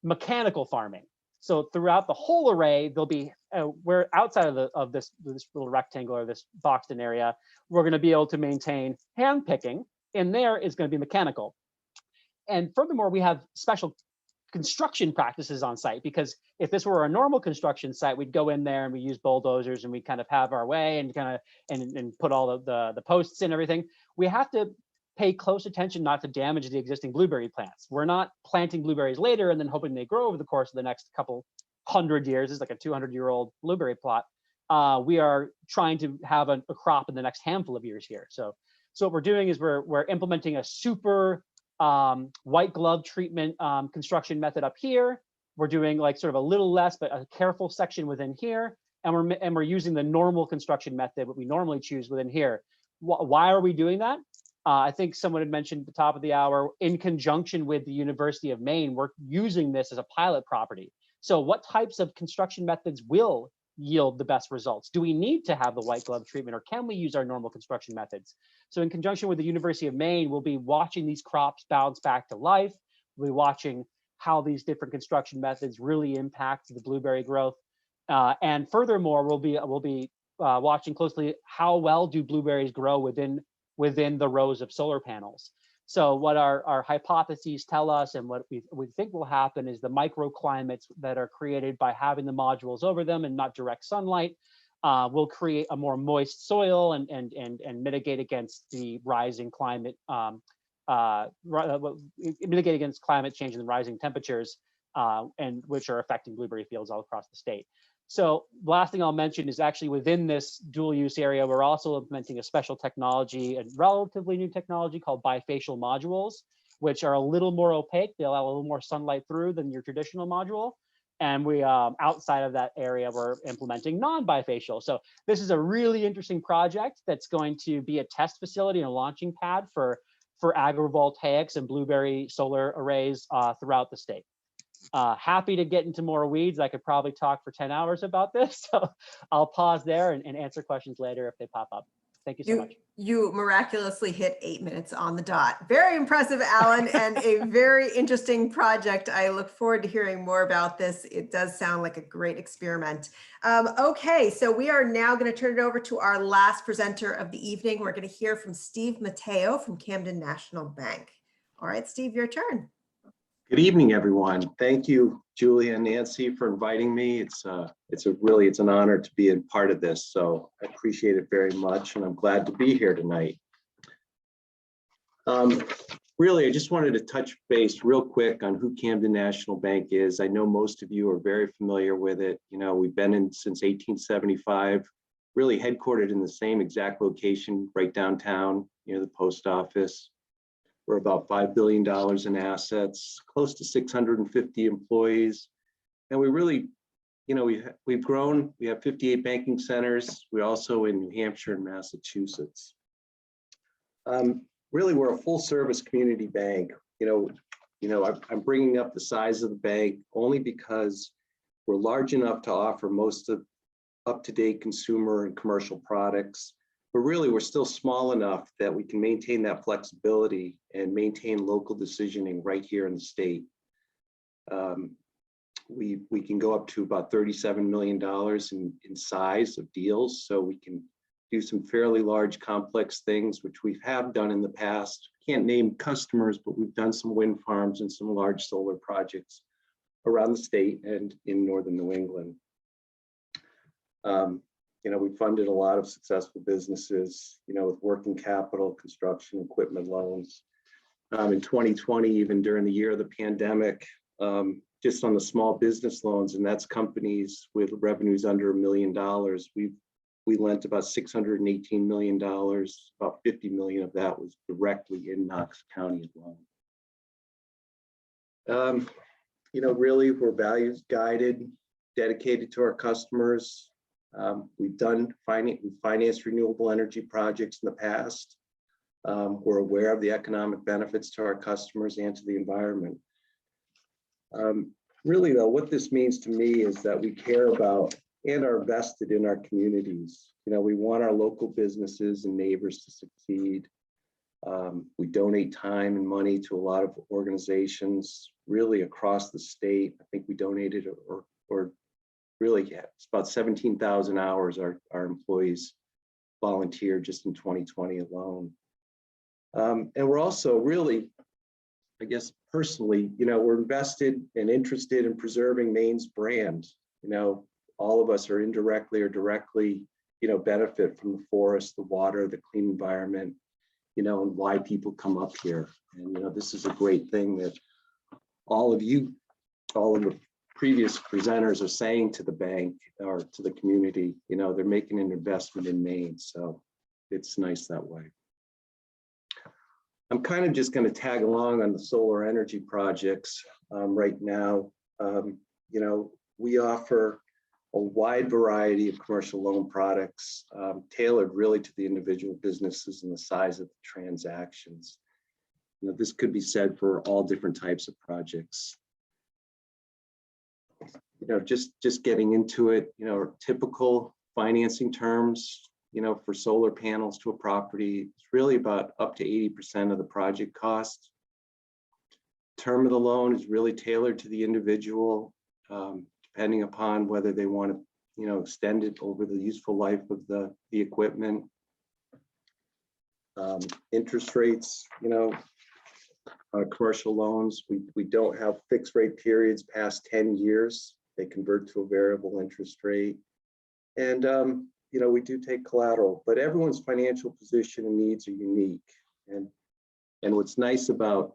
mechanical farming. So throughout the whole array, there'll be we're outside of this little rectangle or this boxed in area, we're going to be able to maintain hand picking. In there is going to be mechanical. And furthermore, we have special construction practices on site, because if this were a normal construction site, we'd go in there and we use bulldozers and we kind of have our way and kind of and put all of the posts and everything. We have to pay close attention not to damage the existing blueberry plants. We're not planting blueberries later and then hoping they grow over the course of the next couple 100 years. It's like a 200-year-old blueberry plot. We are trying to have a crop in the next handful of years here. So what we're doing is we're implementing a super white glove treatment construction method up here. We're doing like sort of a little less, but a careful section within here. And we're using the normal construction method, what we normally choose within here. Why are we doing that? I think someone had mentioned at the top of the hour, in conjunction with the University of Maine, we're using this as a pilot property. So what types of construction methods will yield the best results? Do we need to have the white glove treatment, or can we use our normal construction methods? So in conjunction with the University of Maine, we'll be watching these crops bounce back to life. We'll be watching how these different construction methods really impact the blueberry growth. And furthermore, we'll be watching closely how well do blueberries grow within the rows of solar panels. So what our hypotheses tell us, and what we think will happen, is the microclimates that are created by having the modules over them and not direct sunlight will create a more moist soil and mitigate against the rising climate, mitigate against climate change and the rising temperatures, and which are affecting blueberry fields all across the state. So the last thing I'll mention is actually within this dual use area, we're also implementing a special technology, a relatively new technology called bifacial modules, which are a little more opaque. They allow a little more sunlight through than your traditional module. And we, outside of that area, we're implementing non-bifacial. So this is a really interesting project that's going to be a test facility and a launching pad for agrivoltaics and blueberry solar arrays throughout the state. Happy to get into more weeds. I could probably talk for 10 hours about this, so I'll pause there and answer questions later if they pop up. Thank you so much. You miraculously hit 8 minutes on the dot. Very impressive, Alan, and a very interesting project. I look forward to hearing more about this. It does sound like a great experiment. Okay, so we are now going to turn it over to our last presenter of the evening. We're going to hear from Steve Matteo from Camden National Bank. All right, Steve, your turn. Good evening, everyone. Thank you, Julia and Nancy, for inviting me. It's an honor to be a part of this. So I appreciate it very much, and I'm glad to be here tonight. Really, I just wanted to touch base real quick on who Camden National Bank is. I know most of you are very familiar with it. You know, we've been in since 1875, really headquartered in the same exact location right downtown near the post office. We're about $5 billion in assets, close to 650 employees. And we really, you know, we've grown. We have 58 banking centers. We're also in New Hampshire and Massachusetts. Really, we're a full service community bank. You know, I'm bringing up the size of the bank only because we're large enough to offer most of up-to-date consumer and commercial products. But really, we're still small enough that we can maintain that flexibility and maintain local decisioning right here in the state. We can go up to about $37 million in size of deals, so we can do some fairly large, complex things, which we have done in the past. Can't name customers, but we've done some wind farms and some large solar projects around the state and in northern New England. You know, we funded a lot of successful businesses, you know, with working capital, construction, equipment loans. In 2020, even during the year of the pandemic, just on the small business loans, and that's companies with revenues under $1 million, we lent about $618 million. About 50 million of that was directly in Knox County alone. You know, really, we're values guided, dedicated to our customers. We've financed renewable energy projects in the past. We're aware of the economic benefits to our customers and to the environment. Really, though, what this means to me is that we care about and are vested in our communities. You know, we want our local businesses and neighbors to succeed. We donate time and money to a lot of organizations really across the state. I think we donated or really, yeah, it's about 17,000 hours our employees volunteered just in 2020 alone. And we're also really, I guess, personally, you know, we're invested and interested in preserving Maine's brand. You know, all of us are indirectly or directly, you know, benefit from the forest, the water, the clean environment. and why people come up here. And, this is a great thing that all of the previous presenters are saying to the bank or to the community, they're making an investment in Maine. So it's nice that way. I'm kind of just going to tag along on the solar energy projects right now. We offer a wide variety of commercial loan products tailored really to the individual businesses and the size of the transactions. This could be said for all different types of projects. Just getting into it, typical financing terms, for solar panels to a property, it's really about up to 80% of the project cost. Term of the loan is really tailored to the individual, depending upon whether they want to, extend it over the useful life of the equipment. Interest rates, on commercial loans, we don't have fixed rate periods past 10 years. They convert to a variable interest rate. And, we do take collateral, but everyone's financial position and needs are unique. And what's nice about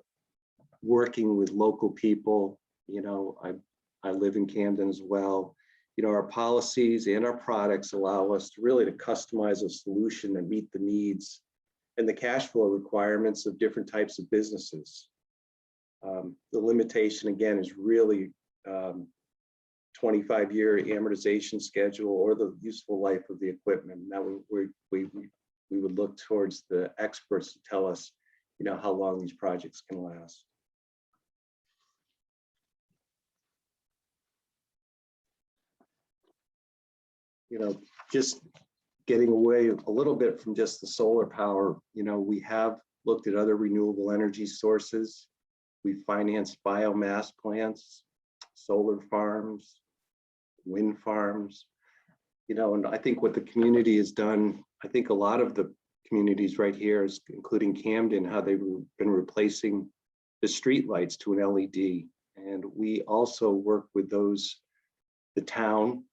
working with local people, I live in Camden as well. Our policies and our products allow us to really customize a solution that meet the needs and the cash flow requirements of different types of businesses. The limitation again is really 25-year amortization schedule or the useful life of the equipment. Now we would look towards the experts to tell us, how long these projects can last. Just getting away a little bit from just the solar power, we have looked at other renewable energy sources. We financed biomass plants, solar farms, wind farms, and I think what the community has done, I think a lot of the communities right here, including Camden, how they've been replacing the street lights to an LED. And we also work with the town,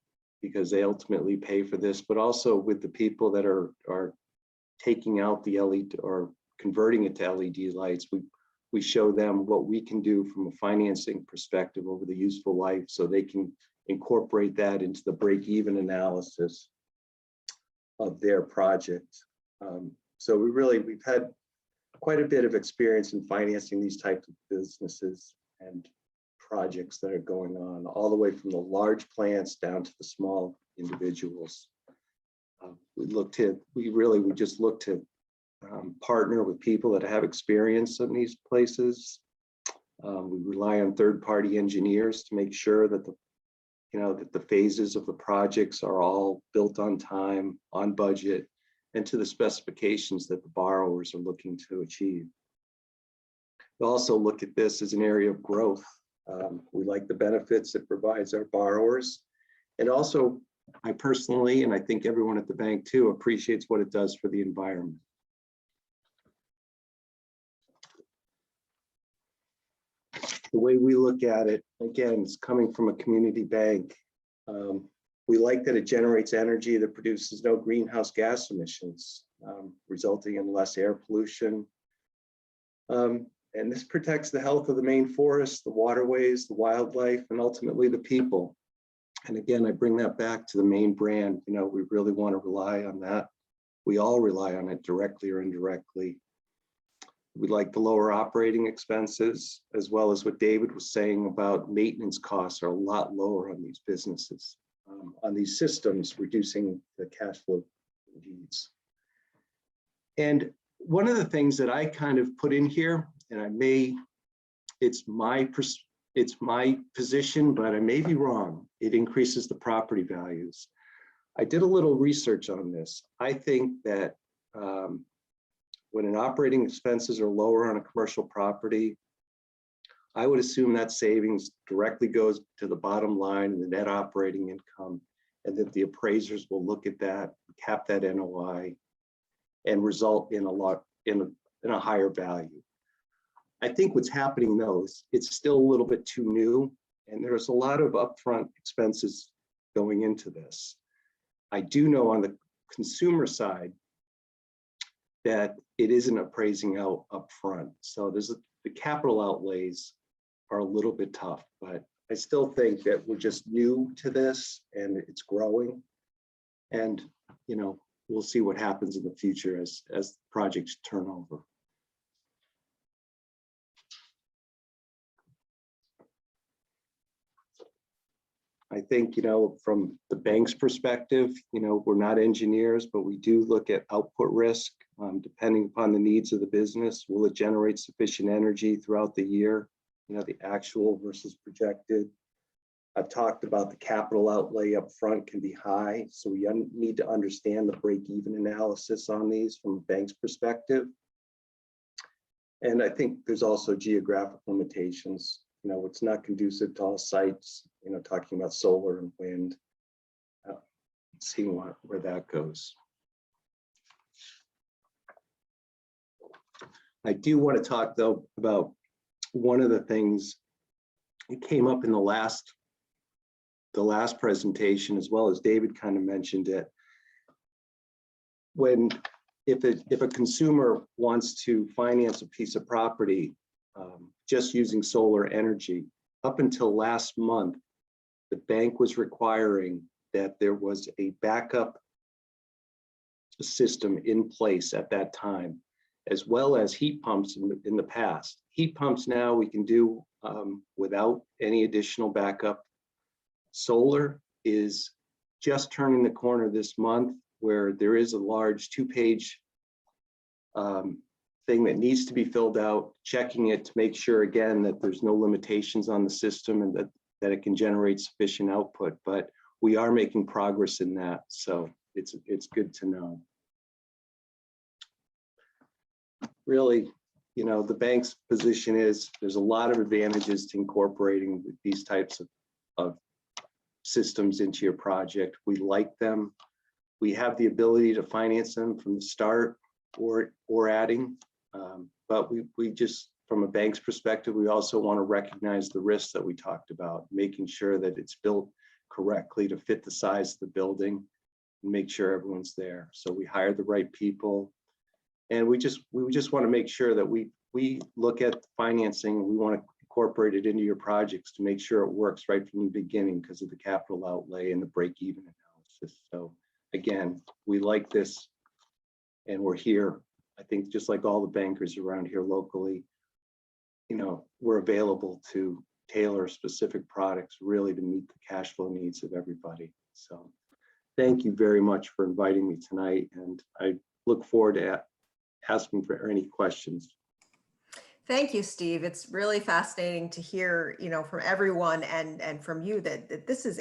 because they ultimately pay for this, but also with the people that are taking out the LED or converting it to LED lights. We show them what we can do from a financing perspective over the useful life, so they can incorporate that into the break-even analysis of their project. So we've had quite a bit of experience in financing these types of businesses and projects that are going on, all the way from the large plants down to the small individuals. We just look to partner with people that have experience in these places. We rely on third-party engineers to make sure that the phases of the projects are all built on time, on budget, and to the specifications that the borrowers are looking to achieve. We also look at this as an area of growth. We like the benefits it provides our borrowers. And also, I personally, and I think everyone at the bank too, appreciates what it does for the environment. The way we look at it, again, it's coming from a community bank. We like that it generates energy that produces no greenhouse gas emissions, resulting in less air pollution. And this protects the health of the Maine forests, the waterways, the wildlife, and ultimately the people. And again, I bring that back to the Maine brand. We really want to rely on that. We all rely on it directly or indirectly. We'd like the lower operating expenses, as well as what David was saying about maintenance costs are a lot lower on these businesses, on these systems, reducing the cash flow needs. And one of the things that I kind of put in here, and it's my position, but I may be wrong, it increases the property values. I did a little research on this. I think that when an operating expenses are lower on a commercial property, I would assume that savings directly goes to the bottom line and the net operating income, and that the appraisers will look at that, cap that NOI, and result in a higher value. I think what's happening though is it's still a little bit too new, and there's a lot of upfront expenses going into this. I do know on the consumer side that it isn't appraising out up front. So the capital outlays are a little bit tough, but I still think that we're just new to this and it's growing. And, we'll see what happens in the future as projects turn over. I think, from the bank's perspective, we're not engineers, but we do look at output risk, depending upon the needs of the business. Will it generate sufficient energy throughout the year? The actual versus projected. I've talked about the capital outlay up front can be high, so we need to understand the break-even analysis on these from a bank's perspective. And I think there's also geographic limitations. It's not conducive to all sites, talking about solar and wind, seeing where that goes. I do want to talk, though, about one of the things that came up in the last presentation, as well as David kind of mentioned it. If a consumer wants to finance a piece of property just using solar energy, up until last month, the bank was requiring that there was a backup system in place at that time, as well as heat pumps in the past. Heat pumps now we can do without any additional backup. Solar is just turning the corner this month, where there is a large 2-page thing that needs to be filled out, checking it to make sure, again, that there's no limitations on the system and that it can generate sufficient output. But we are making progress in that, so it's good to know. Really, the bank's position is there's a lot of advantages to incorporating these types of systems into your project. We like them. We have the ability to finance them from the start or adding, but we just, from a bank's perspective, we also want to recognize the risks that we talked about, making sure that it's built correctly to fit the size of the building and make sure everyone's there. So we hire the right people, and we just want to make sure that we look at financing. We want to incorporate it into your projects to make sure it works right from the beginning because of the capital outlay and the break-even analysis. So again, we like this, and we're here. I think just like all the bankers around here locally, we're available to tailor specific products really to meet the cash flow needs of everybody. So thank you very much for inviting me tonight, and I look forward to asking for any questions. Thank you, Steve. It's really fascinating to hear, from everyone and from you that this is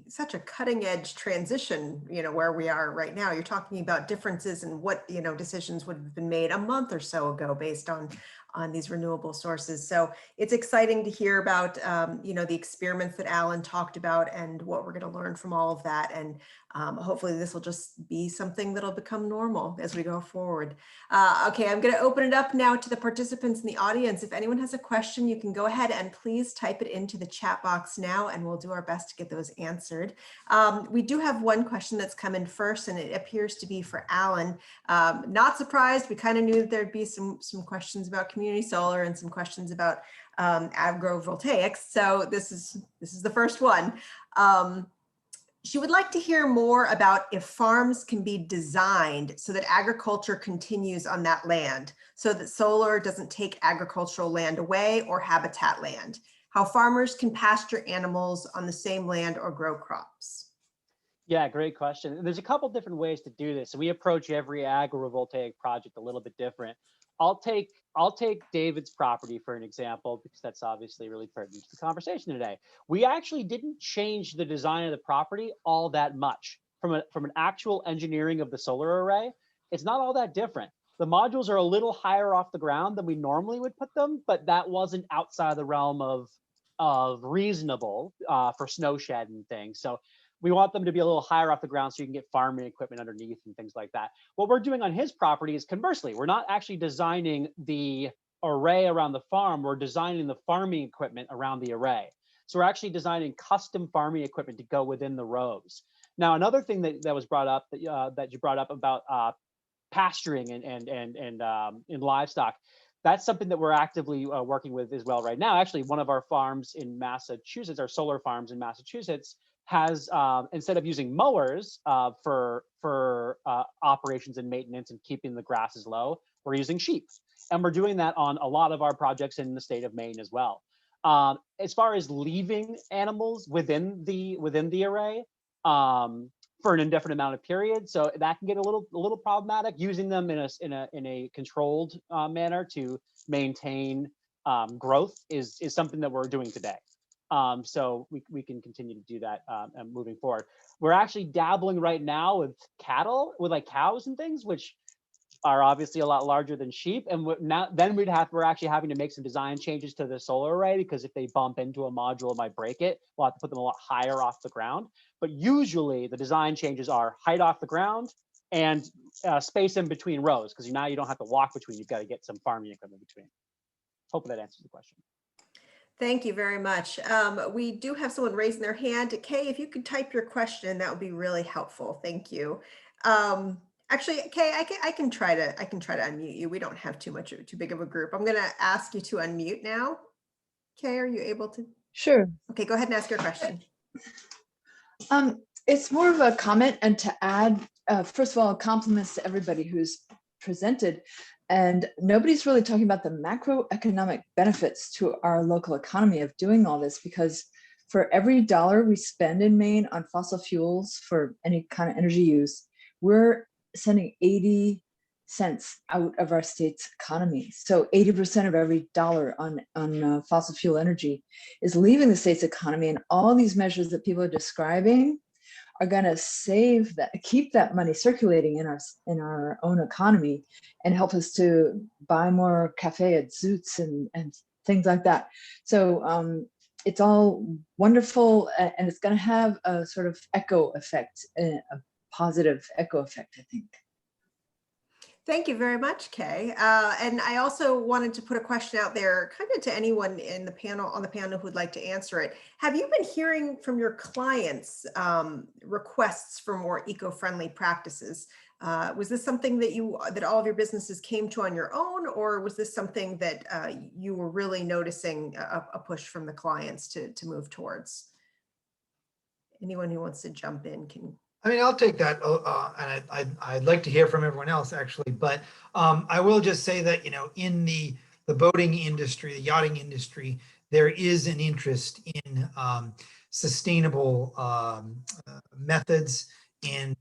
such a cutting edge transition, where we are right now. You're talking about differences in what, decisions would have been made a month or so ago based on these renewable sources. So it's exciting to hear about, the experiments that Alan talked about and what we're going to learn from all of that. And hopefully this will just be something that'll become normal as we go forward. Okay, I'm going to open it up now to the participants in the audience. If anyone has a question, you can go ahead and please type it into the chat box now, and we'll do our best to get those answered. We do have one question that's come in first, and it appears to be for Alan. Not surprised, we kind of knew that there'd be some questions about community solar and some questions about agrovoltaics. So this is the first one. She would like to hear more about if farms can be designed so that agriculture continues on that land, so that solar doesn't take agricultural land away or habitat land, how farmers can pasture animals on the same land or grow crops. Yeah, great question. There's a couple different ways to do this, and we approach every agrivoltaic project a little bit different. I'll take David's property for an example, because that's obviously really pertinent to the conversation today. We actually didn't change the design of the property all that much. From an actual engineering of the solar array, it's not all that different. The modules are a little higher off the ground than we normally would put them, but that wasn't outside the realm of reasonable for snow shed and things. So we want them to be a little higher off the ground so you can get farming equipment underneath and things like that. What we're doing on his property is conversely, we're not actually designing the array around the farm, we're designing the farming equipment around the array. So we're actually designing custom farming equipment to go within the rows. Now, another thing that was brought up, that you brought up about pasturing and in livestock. That's something that we're actively working with as well right now. Actually, one of our farms in Massachusetts, our solar farms in Massachusetts, has instead of using mowers for operations and maintenance and keeping the grasses low, we're using sheep, and we're doing that on a lot of our projects in the state of Maine as well. As far as leaving animals within the array for an indefinite amount of period, so that can get a little problematic. Using them in a controlled manner to maintain growth is something that we're doing today. So we can continue to do that moving forward. We're actually dabbling right now with cattle, with like cows and things, which are obviously a lot larger than sheep. And we're actually having to make some design changes to the solar array, because if they bump into a module, it might break it. We'll have to put them a lot higher off the ground. But usually the design changes are height off the ground and space in between rows, because now you don't have to walk between, you've got to get some farming equipment between. Hopefully that answers the question. Thank you very much. We do have someone raising their hand. Kay, if you could type your question, that would be really helpful. Thank you. Actually, Kay, I can try to unmute you. We don't have too big of a group. I'm going to ask you to unmute now. Kay, are you able to? Sure. Okay, go ahead and ask your question. It's more of a comment and to add, first of all, compliments to everybody who's presented. And nobody's really talking about the macroeconomic benefits to our local economy of doing all this, because for every dollar we spend in Maine on fossil fuels for any kind of energy use, we're sending 80 cents out of our state's economy. So 80% of every dollar on fossil fuel energy is leaving the state's economy, and all these measures that people are describing are going to save that, keep that money circulating in our own economy, and help us to buy more cafe at Zoots and things like that. So it's all wonderful, and it's going to have a sort of echo effect, a positive echo effect, I think. Thank you very much, Kay. And I also wanted to put a question out there kind of to anyone in the panel, on the panel who'd like to answer it. Have you been hearing from your clients requests for more eco-friendly practices? Was this something that all of your businesses came to on your own, or was this something that you were really noticing a push from the clients to move towards? Anyone who wants to jump in can. I mean, I'll take that, and I'd like to hear from everyone else actually, but I will just say that, you know, in the boating industry, the yachting industry, there is an interest in sustainable methods and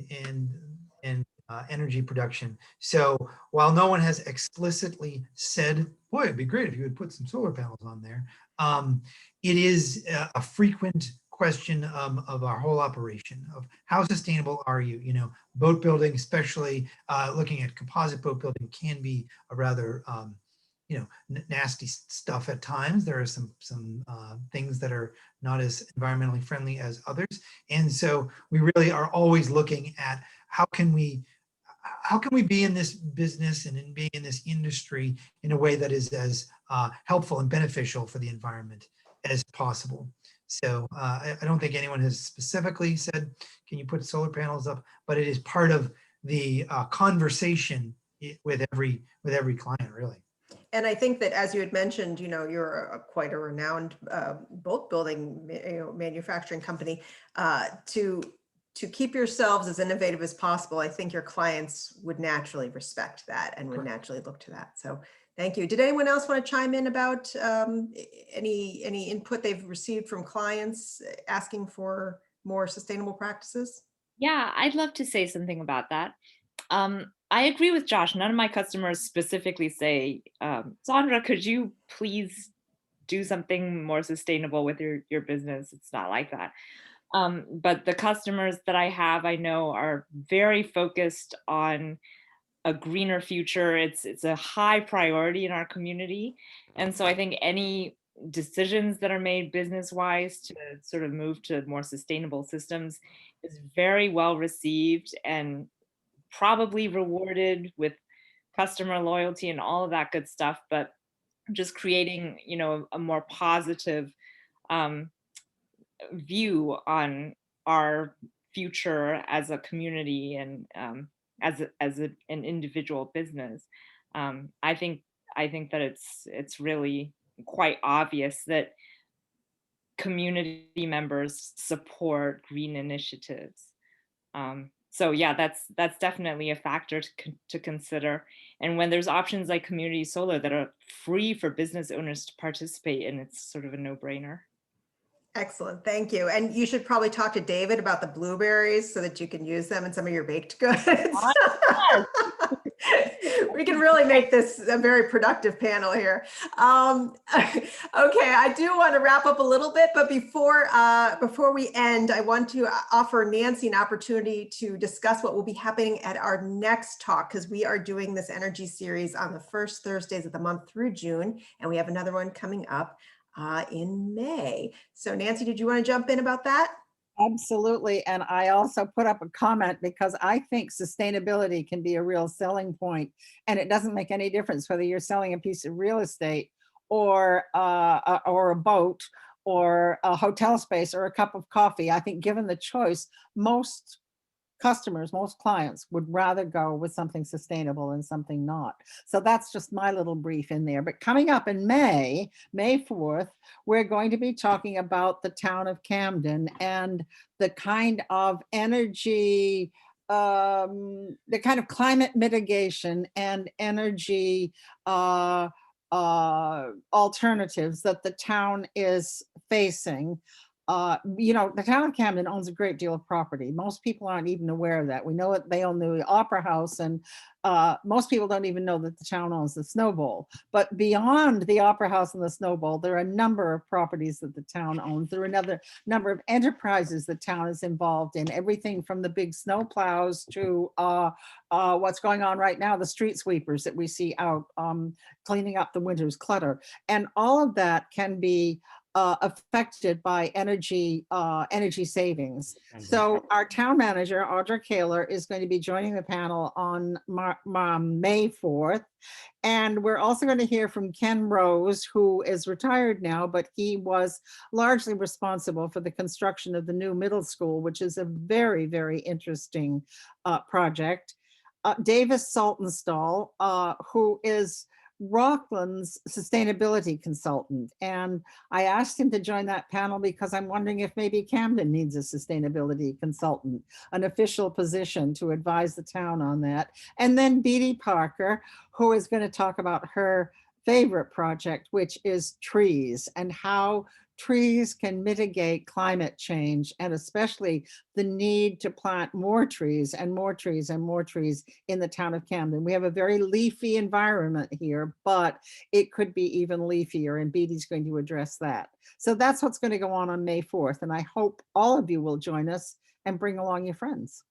energy production. So while no one has explicitly said, boy, it'd be great if you would put some solar panels on there, it is a frequent question of our whole operation of how sustainable are you? You know, boat building, especially looking at composite boat building, can be a rather you know, nasty stuff at times. There are some things that are not as environmentally friendly as others, and so we really are always looking at how can we be in this business and in being in this industry in a way that is as helpful and beneficial for the environment as possible. So I don't think anyone has specifically said, can you put solar panels up? But it is part of the conversation with every client, really. And I think that, as you had mentioned, you know, you're quite a renowned boat building manufacturing company. To keep yourselves as innovative as possible, I think your clients would naturally respect that and would naturally look to that. So thank you. Did anyone else want to chime in about any input they've received from clients asking for more sustainable practices? Yeah, I'd love to say something about that. I agree with Josh. None of my customers specifically say, Sondra, could you please do something more sustainable with your business? It's not like that. But the customers that I have, I know, are very focused on a greener future. It's a high priority in our community. And so I think any decisions that are made business-wise to sort of move to more sustainable systems is very well received and probably rewarded with customer loyalty and all of that good stuff. But just creating, you know, a more positive view on our future as a community and an individual business. I think that it's really quite obvious that community members support green initiatives. So yeah, that's definitely a factor to consider. And when there's options like community solar that are free for business owners to participate in, it's sort of a no-brainer. Excellent, thank you. And you should probably talk to David about the blueberries so that you can use them in some of your baked goods. We can really make this a very productive panel here. Okay, I do want to wrap up a little bit, but before we end, I want to offer Nancy an opportunity to discuss what will be happening at our next talk, because we are doing this energy series on the first Thursdays of the month through June, and we have another one coming up in May. So Nancy, did you want to jump in about that? Absolutely. And I also put up a comment because I think sustainability can be a real selling point, and it doesn't make any difference whether you're selling a piece of real estate or a boat or a hotel space or a cup of coffee. I think given the choice, most customers, most clients would rather go with something sustainable than something not. So that's just my little brief in there. But coming up in May 4th, we're going to be talking about the town of Camden and the kind of energy, the kind of climate mitigation and energy alternatives that the town is facing. You know, the town of Camden owns a great deal of property. Most people aren't even aware of that. We know that they own the Opera House, and most people don't even know that the town owns the Snow Bowl. But beyond the Opera House and the Snow Bowl, there are a number of properties that the town owns. There are another number of enterprises the town is involved in, everything from the big snow plows to what's going on right now, the street sweepers that we see out cleaning up the winter's clutter. And all of that can be affected by energy savings. So our town manager, Audra Kaler, is going to be joining the panel on May 4th. And we're also going to hear from Ken Rose, who is retired now, but he was largely responsible for the construction of the new middle school, which is a very, very interesting project. Davis Saltonstall, who is Rockland's sustainability consultant. And I asked him to join that panel because I'm wondering if maybe Camden needs a sustainability consultant, an official position to advise the town on that. And then Beatty Parker, who is going to talk about her favorite project, which is trees and how trees can mitigate climate change, and especially the need to plant more trees and more trees and more trees in the town of Camden. We have a very leafy environment here, but it could be even leafier, and Beatty's going to address that. So that's what's going to go on May 4th, and I hope all of you will join us and bring along your friends.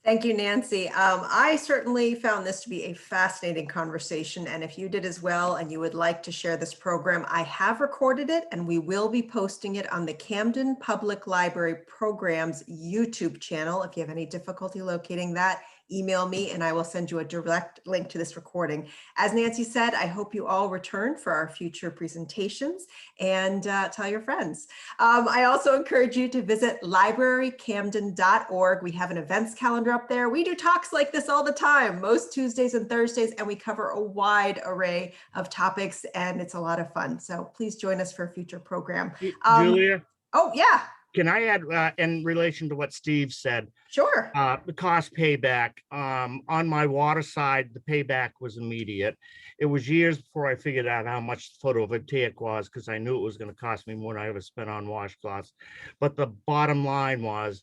Thank you, Nancy. I certainly found this to be a fascinating conversation, and if you did as well and you would like to share this program, I have recorded it and we will be posting it on the Camden Public Library Programs YouTube channel. If you have any difficulty locating that, email me and I will send you a direct link to this recording. As Nancy said, I hope you all return for our future presentations, and tell your friends. I also encourage you to visit librarycamden.org. We have an events calendar up there. We do talks like this all the time, most Tuesdays and Thursdays, and we cover a wide array of topics, and it's a lot of fun. So please join us for a future program. Julia? Oh, yeah. Can I add, in relation to what Steve said? Sure. The cost payback, on my water side, the payback was immediate. It was years before I figured out how much photovoltaic was, because I knew it was going to cost me more than I ever spent on washcloths. But the bottom line was,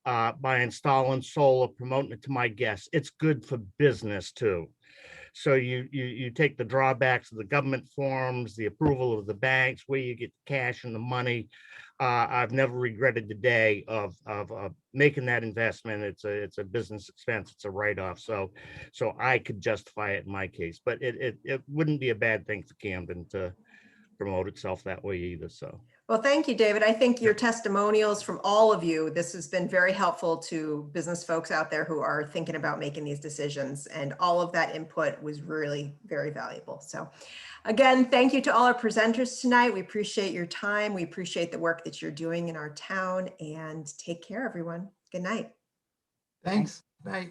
by installing solar, promoting it to my guests, it's good for business too. So you take the drawbacks of the government forms, the approval of the banks, where you get the cash and the money. I've never regretted the day of making that investment. It's a business expense. It's a write-off. So I could justify it in my case, but it wouldn't be a bad thing for Camden to promote itself that way either. So. Well, thank you, David. I think your testimonials from all of you, this has been very helpful to business folks out there who are thinking about making these decisions, and all of that input was really very valuable. So again, thank you to all our presenters tonight. We appreciate your time. We appreciate the work that you're doing in our town, and take care, everyone. Good night. Thanks. Bye.